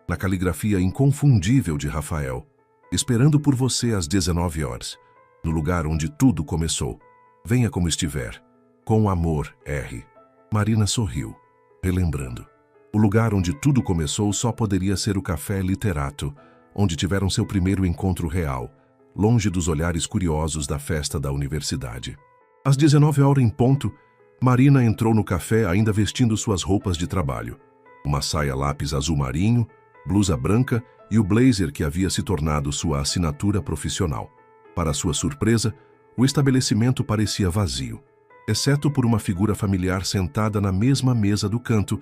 na caligrafia inconfundível de Rafael. Esperando por você às 19 horas, no lugar onde tudo começou. Venha como estiver. Com amor, R. Marina sorriu, relembrando. O lugar onde tudo começou só poderia ser o Café Literato, onde tiveram seu primeiro encontro real, longe dos olhares curiosos da festa da universidade. Às 19 horas em ponto, Marina entrou no café ainda vestindo suas roupas de trabalho. Uma saia lápis azul marinho, blusa branca e o blazer que havia se tornado sua assinatura profissional. Para sua surpresa, o estabelecimento parecia vazio, exceto por uma figura familiar sentada na mesma mesa do canto,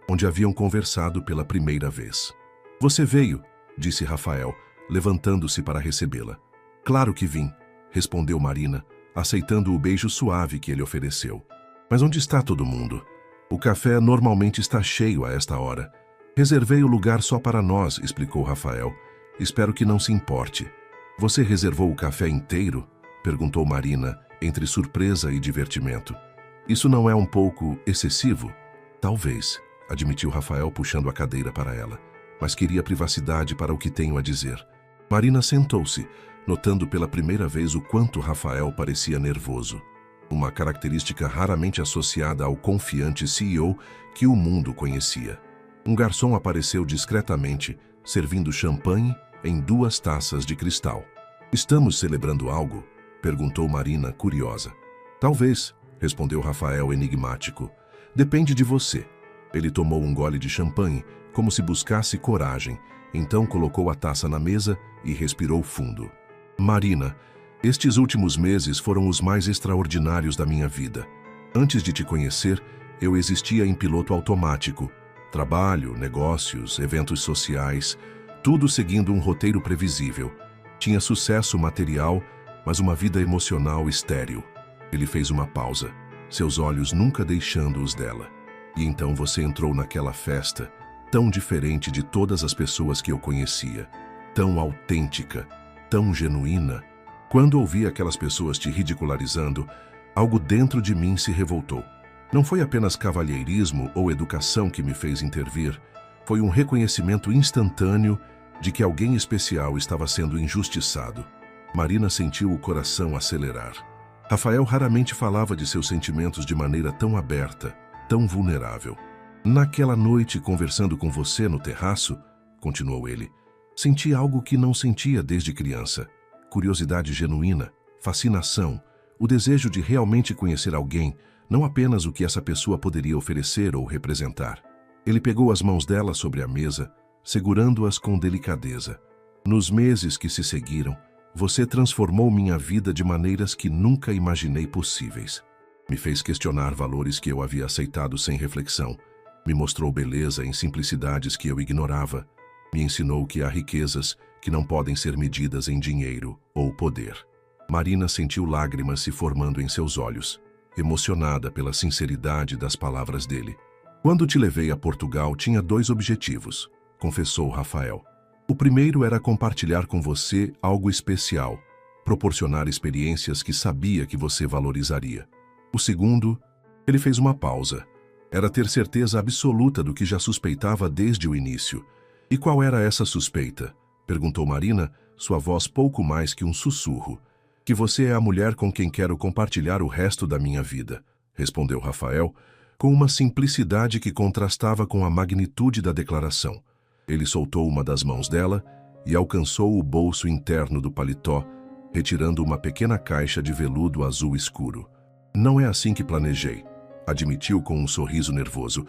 onde haviam conversado pela primeira vez. Você veio, disse Rafael, levantando-se para recebê-la. Claro que vim, respondeu Marina, aceitando o beijo suave que ele ofereceu. Mas onde está todo mundo? O café normalmente está cheio a esta hora. Reservei o lugar só para nós, explicou Rafael. Espero que não se importe. Você reservou o café inteiro? Perguntou Marina, entre surpresa e divertimento. Isso não é um pouco excessivo? Talvez, admitiu Rafael puxando a cadeira para ela. Mas queria privacidade para o que tenho a dizer. Marina sentou-se, notando pela primeira vez o quanto Rafael parecia nervoso. Uma característica raramente associada ao confiante CEO que o mundo conhecia. Um garçom apareceu discretamente, servindo champanhe em 2 taças de cristal. Estamos celebrando algo? Perguntou Marina, curiosa. Talvez, respondeu Rafael enigmático. Depende de você. Ele tomou um gole de champanhe, como se buscasse coragem, então colocou a taça na mesa e respirou fundo. Marina, estes últimos meses foram os mais extraordinários da minha vida. Antes de te conhecer, eu existia em piloto automático. Trabalho, negócios, eventos sociais, tudo seguindo um roteiro previsível. Tinha sucesso material, mas uma vida emocional estéril. Ele fez uma pausa, seus olhos nunca deixando os dela. E então você entrou naquela festa, tão diferente de todas as pessoas que eu conhecia, tão autêntica, tão genuína. Quando ouvi aquelas pessoas te ridicularizando, algo dentro de mim se revoltou. Não foi apenas cavalheirismo ou educação que me fez intervir, foi um reconhecimento instantâneo de que alguém especial estava sendo injustiçado. Marina sentiu o coração acelerar. Rafael raramente falava de seus sentimentos de maneira tão aberta, tão vulnerável. Naquela noite, conversando com você no terraço, continuou ele, senti algo que não sentia desde criança. Curiosidade genuína, fascinação, o desejo de realmente conhecer alguém, não apenas o que essa pessoa poderia oferecer ou representar. Ele pegou as mãos dela sobre a mesa, segurando-as com delicadeza. Nos meses que se seguiram, você transformou minha vida de maneiras que nunca imaginei possíveis. Me fez questionar valores que eu havia aceitado sem reflexão. Me mostrou beleza em simplicidades que eu ignorava. Me ensinou que há riquezas que não podem ser medidas em dinheiro ou poder. Marina sentiu lágrimas se formando em seus olhos, emocionada pela sinceridade das palavras dele. Quando te levei a Portugal, tinha 2 objetivos, confessou Rafael. O primeiro era compartilhar com você algo especial, proporcionar experiências que sabia que você valorizaria. O segundo, ele fez uma pausa. Era ter certeza absoluta do que já suspeitava desde o início. E qual era essa suspeita? Perguntou Marina, sua voz pouco mais que um sussurro. Que você é a mulher com quem quero compartilhar o resto da minha vida, respondeu Rafael, com uma simplicidade que contrastava com a magnitude da declaração. Ele soltou uma das mãos dela e alcançou o bolso interno do paletó, retirando uma pequena caixa de veludo azul escuro. Não é assim que planejei, admitiu com um sorriso nervoso.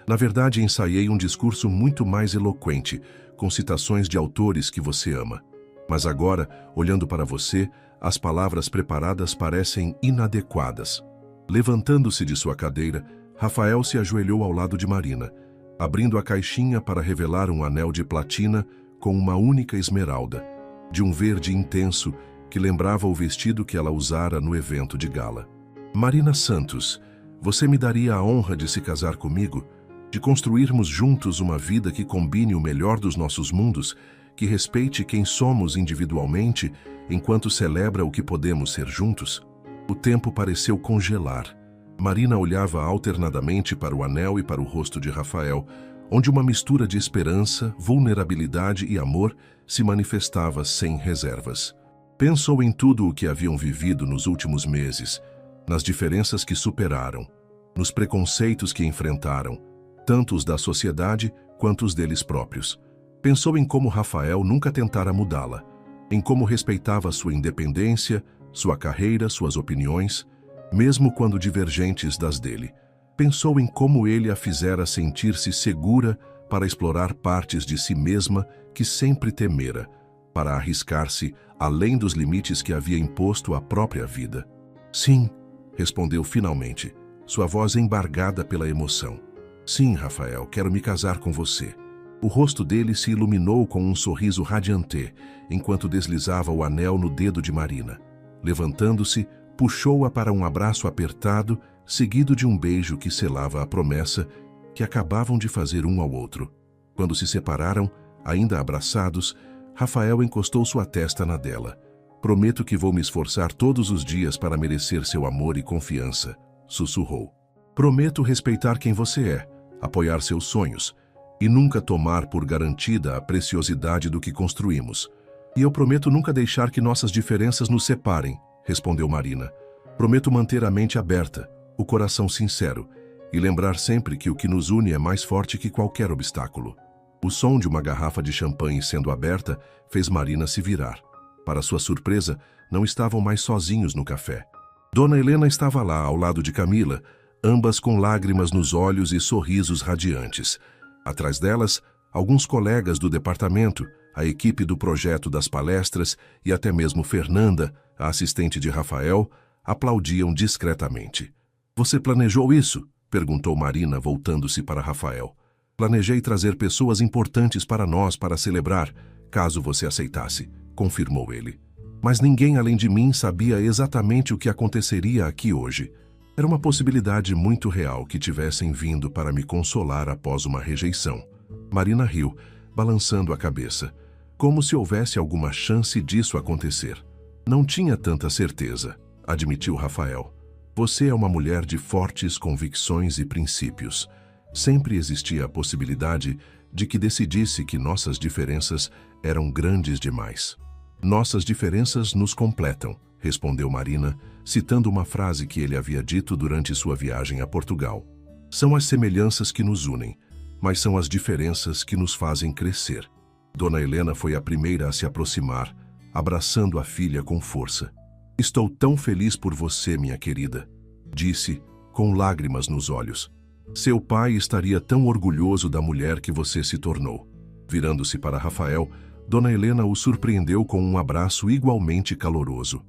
Na verdade, ensaiei um discurso muito mais eloquente, com citações de autores que você ama. Mas agora, olhando para você, as palavras preparadas parecem inadequadas. Levantando-se de sua cadeira, Rafael se ajoelhou ao lado de Marina, abrindo a caixinha para revelar um anel de platina com uma única esmeralda, de um verde intenso que lembrava o vestido que ela usara no evento de gala. Marina Santos, você me daria a honra de se casar comigo? De construirmos juntos uma vida que combine o melhor dos nossos mundos, que respeite quem somos individualmente, enquanto celebra o que podemos ser juntos? O tempo pareceu congelar. Marina olhava alternadamente para o anel e para o rosto de Rafael, onde uma mistura de esperança, vulnerabilidade e amor se manifestava sem reservas. Pensou em tudo o que haviam vivido nos últimos meses, nas diferenças que superaram, nos preconceitos que enfrentaram, tanto os da sociedade quanto os deles próprios. Pensou em como Rafael nunca tentara mudá-la, em como respeitava sua independência, sua carreira, suas opiniões, mesmo quando divergentes das dele. Pensou em como ele a fizera sentir-se segura para explorar partes de si mesma que sempre temera, para arriscar-se além dos limites que havia imposto à própria vida. Sim, respondeu finalmente, sua voz embargada pela emoção. Sim, Rafael, quero me casar com você. O rosto dele se iluminou com um sorriso radiante, enquanto deslizava o anel no dedo de Marina. Levantando-se, puxou-a para um abraço apertado, seguido de um beijo que selava a promessa que acabavam de fazer um ao outro. Quando se separaram, ainda abraçados, Rafael encostou sua testa na dela. Prometo que vou me esforçar todos os dias para merecer seu amor e confiança, sussurrou. Prometo respeitar quem você é, apoiar seus sonhos e nunca tomar por garantida a preciosidade do que construímos. E eu prometo nunca deixar que nossas diferenças nos separem, respondeu Marina. Prometo manter a mente aberta, o coração sincero e lembrar sempre que o que nos une é mais forte que qualquer obstáculo. O som de uma garrafa de champanhe sendo aberta fez Marina se virar. Para sua surpresa, não estavam mais sozinhos no café. Dona Helena estava lá, ao lado de Camila, ambas com lágrimas nos olhos e sorrisos radiantes. Atrás delas, alguns colegas do departamento, a equipe do projeto das palestras e até mesmo Fernanda, a assistente de Rafael, aplaudiam discretamente. Você planejou isso? Perguntou Marina, voltando-se para Rafael. Planejei trazer pessoas importantes para nós para celebrar, caso você aceitasse, confirmou ele. Mas ninguém além de mim sabia exatamente o que aconteceria aqui hoje. Era uma possibilidade muito real que tivessem vindo para me consolar após uma rejeição. Marina riu, balançando a cabeça, como se houvesse alguma chance disso acontecer. Não tinha tanta certeza, admitiu Rafael. Você é uma mulher de fortes convicções e princípios. Sempre existia a possibilidade de que decidisse que nossas diferenças eram grandes demais. Nossas diferenças nos completam, respondeu Marina, citando uma frase que ele havia dito durante sua viagem a Portugal. São as semelhanças que nos unem, mas são as diferenças que nos fazem crescer. Dona Helena foi a primeira a se aproximar, abraçando a filha com força. Estou tão feliz por você, minha querida, disse, com lágrimas nos olhos. Seu pai estaria tão orgulhoso da mulher que você se tornou. Virando-se para Rafael, Dona Helena o surpreendeu com um abraço igualmente caloroso.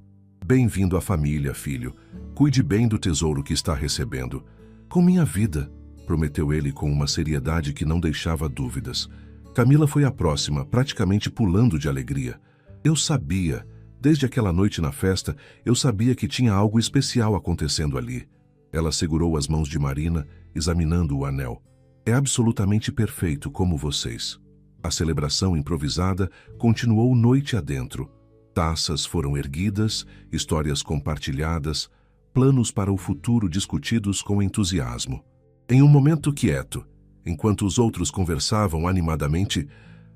Bem-vindo à família, filho. Cuide bem do tesouro que está recebendo. Com minha vida, prometeu ele com uma seriedade que não deixava dúvidas. Camila foi a próxima, praticamente pulando de alegria. Eu sabia, desde aquela noite na festa, eu sabia que tinha algo especial acontecendo ali. Ela segurou as mãos de Marina, examinando o anel. É absolutamente perfeito como vocês. A celebração improvisada continuou noite adentro. Taças foram erguidas, histórias compartilhadas, planos para o futuro discutidos com entusiasmo. Em um momento quieto, enquanto os outros conversavam animadamente,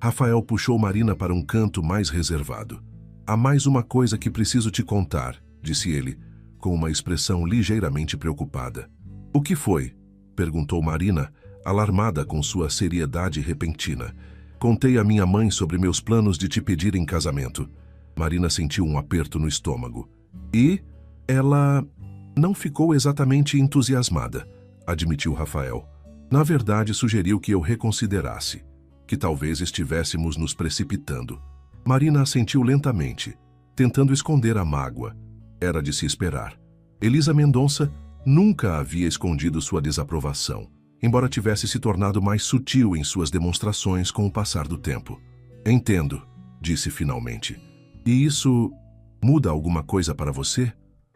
Rafael puxou Marina para um canto mais reservado. Há mais uma coisa que preciso te contar, disse ele, com uma expressão ligeiramente preocupada. O que foi? Perguntou Marina, alarmada com sua seriedade repentina. Contei à minha mãe sobre meus planos de te pedir em casamento. Marina sentiu um aperto no estômago. E ela não ficou exatamente entusiasmada, admitiu Rafael. Na verdade, sugeriu que eu reconsiderasse, que talvez estivéssemos nos precipitando. Marina assentiu lentamente, tentando esconder a mágoa. Era de se esperar. Elisa Mendonça nunca havia escondido sua desaprovação, embora tivesse se tornado mais sutil em suas demonstrações com o passar do tempo. Entendo, disse finalmente. E isso muda alguma coisa para você?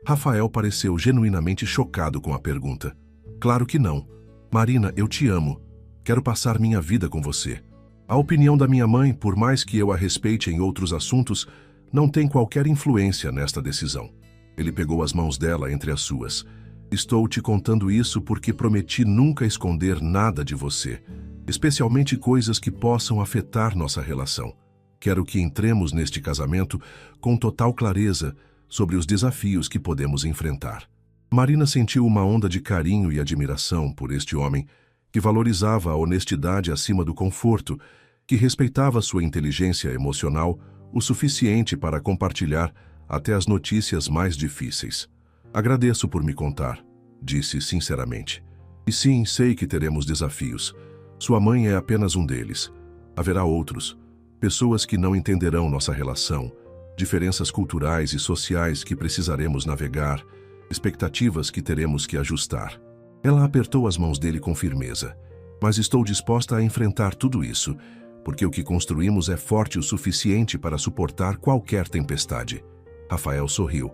Rafael pareceu genuinamente chocado com a pergunta. Claro que não. Marina, eu te amo. Quero passar minha vida com você. A opinião da minha mãe, por mais que eu a respeite em outros assuntos, não tem qualquer influência nesta decisão. Ele pegou as mãos dela entre as suas. Estou te contando isso porque prometi nunca esconder nada de você, especialmente coisas que possam afetar nossa relação. Quero que entremos neste casamento com total clareza sobre os desafios que podemos enfrentar. Marina sentiu uma onda de carinho e admiração por este homem que valorizava a honestidade acima do conforto, que respeitava sua inteligência emocional o suficiente para compartilhar até as notícias mais difíceis. Agradeço por me contar, disse sinceramente. E sim, sei que teremos desafios. Sua mãe é apenas um deles. Haverá outros. Pessoas que não entenderão nossa relação, diferenças culturais e sociais que precisaremos navegar, expectativas que teremos que ajustar. Ela apertou as mãos dele com firmeza. Mas estou disposta a enfrentar tudo isso, porque o que construímos é forte o suficiente para suportar qualquer tempestade. Rafael sorriu,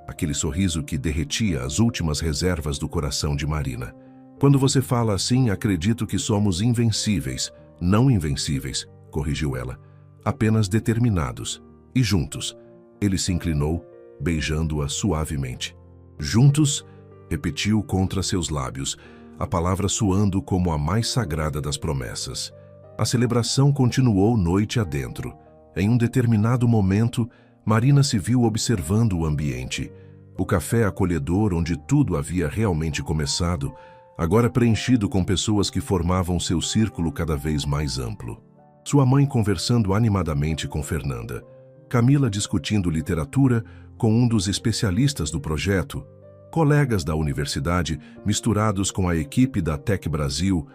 aquele sorriso que derretia as últimas reservas do coração de Marina. Quando você fala assim, acredito que somos invencíveis, não invencíveis, corrigiu ela. Apenas determinados. E juntos. Ele se inclinou, beijando-a suavemente. Juntos, repetiu contra seus lábios, a palavra soando como a mais sagrada das promessas. A celebração continuou noite adentro. Em um determinado momento, Marina se viu observando o ambiente. O café acolhedor onde tudo havia realmente começado, agora preenchido com pessoas que formavam seu círculo cada vez mais amplo. Sua mãe conversando animadamente com Fernanda. Camila discutindo literatura com um dos especialistas do projeto. Colegas da universidade misturados com a equipe da Tec Brasil,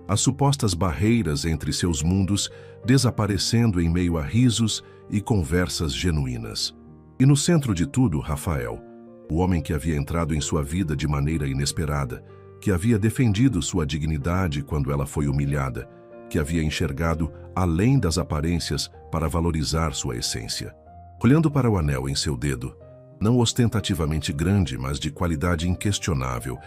as supostas barreiras entre seus mundos desaparecendo em meio a risos e conversas genuínas. E no centro de tudo, Rafael, o homem que havia entrado em sua vida de maneira inesperada, que havia defendido sua dignidade quando ela foi humilhada, que havia enxergado além das aparências para valorizar sua essência. Olhando para o anel em seu dedo, não ostentativamente grande, mas de qualidade inquestionável,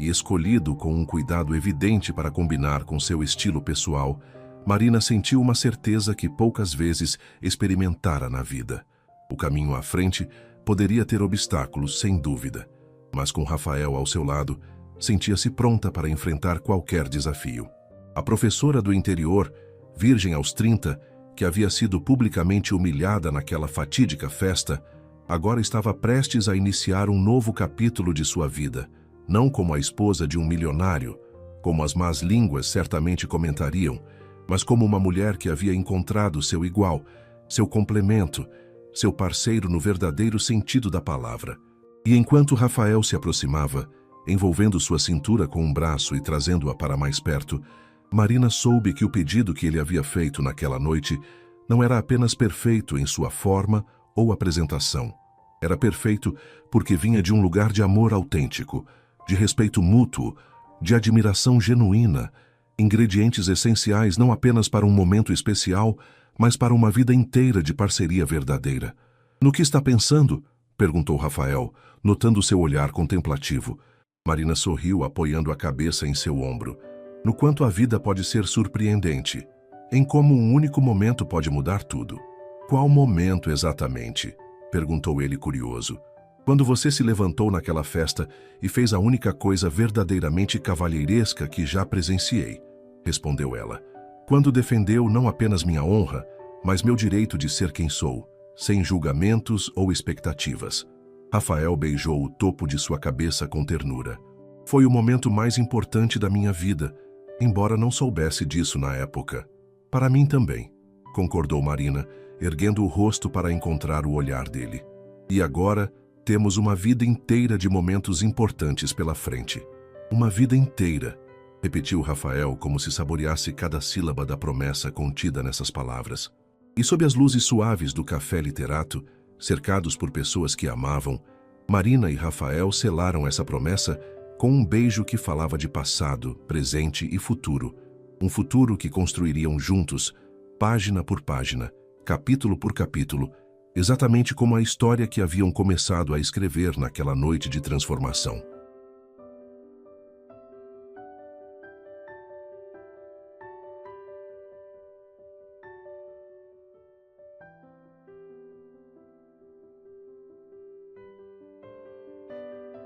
e escolhido com um cuidado evidente para combinar com seu estilo pessoal, Marina sentiu uma certeza que poucas vezes experimentara na vida. O caminho à frente poderia ter obstáculos, sem dúvida, mas com Rafael ao seu lado, sentia-se pronta para enfrentar qualquer desafio. A professora do interior, virgem aos 30, que havia sido publicamente humilhada naquela fatídica festa, agora estava prestes a iniciar um novo capítulo de sua vida, não como a esposa de um milionário, como as más línguas certamente comentariam, mas como uma mulher que havia encontrado seu igual, seu complemento, seu parceiro no verdadeiro sentido da palavra. E enquanto Rafael se aproximava, envolvendo sua cintura com um braço e trazendo-a para mais perto, Marina soube que o pedido que ele havia feito naquela noite não era apenas perfeito em sua forma ou apresentação. Era perfeito porque vinha de um lugar de amor autêntico, de respeito mútuo, de admiração genuína, ingredientes essenciais não apenas para um momento especial, mas para uma vida inteira de parceria verdadeira. No que está pensando? Perguntou Rafael, notando seu olhar contemplativo. Marina sorriu, apoiando a cabeça em seu ombro. No quanto a vida pode ser surpreendente, em como um único momento pode mudar tudo. Qual momento exatamente? Perguntou ele curioso. Quando você se levantou naquela festa e fez a única coisa verdadeiramente cavalheiresca que já presenciei, respondeu ela. quando defendeu não apenas minha honra, mas meu direito de ser quem sou, sem julgamentos ou expectativas. Rafael beijou o topo de sua cabeça com ternura. Foi o momento mais importante da minha vida, embora não soubesse disso na época. Para mim também, concordou Marina, erguendo o rosto para encontrar o olhar dele. E agora, temos uma vida inteira de momentos importantes pela frente. Uma vida inteira, repetiu Rafael como se saboreasse cada sílaba da promessa contida nessas palavras. E sob as luzes suaves do café literato, cercados por pessoas que amavam, Marina e Rafael selaram essa promessa com um beijo que falava de passado, presente e futuro. Um futuro que construiriam juntos, página por página, capítulo por capítulo, exatamente como a história que haviam começado a escrever naquela noite de transformação.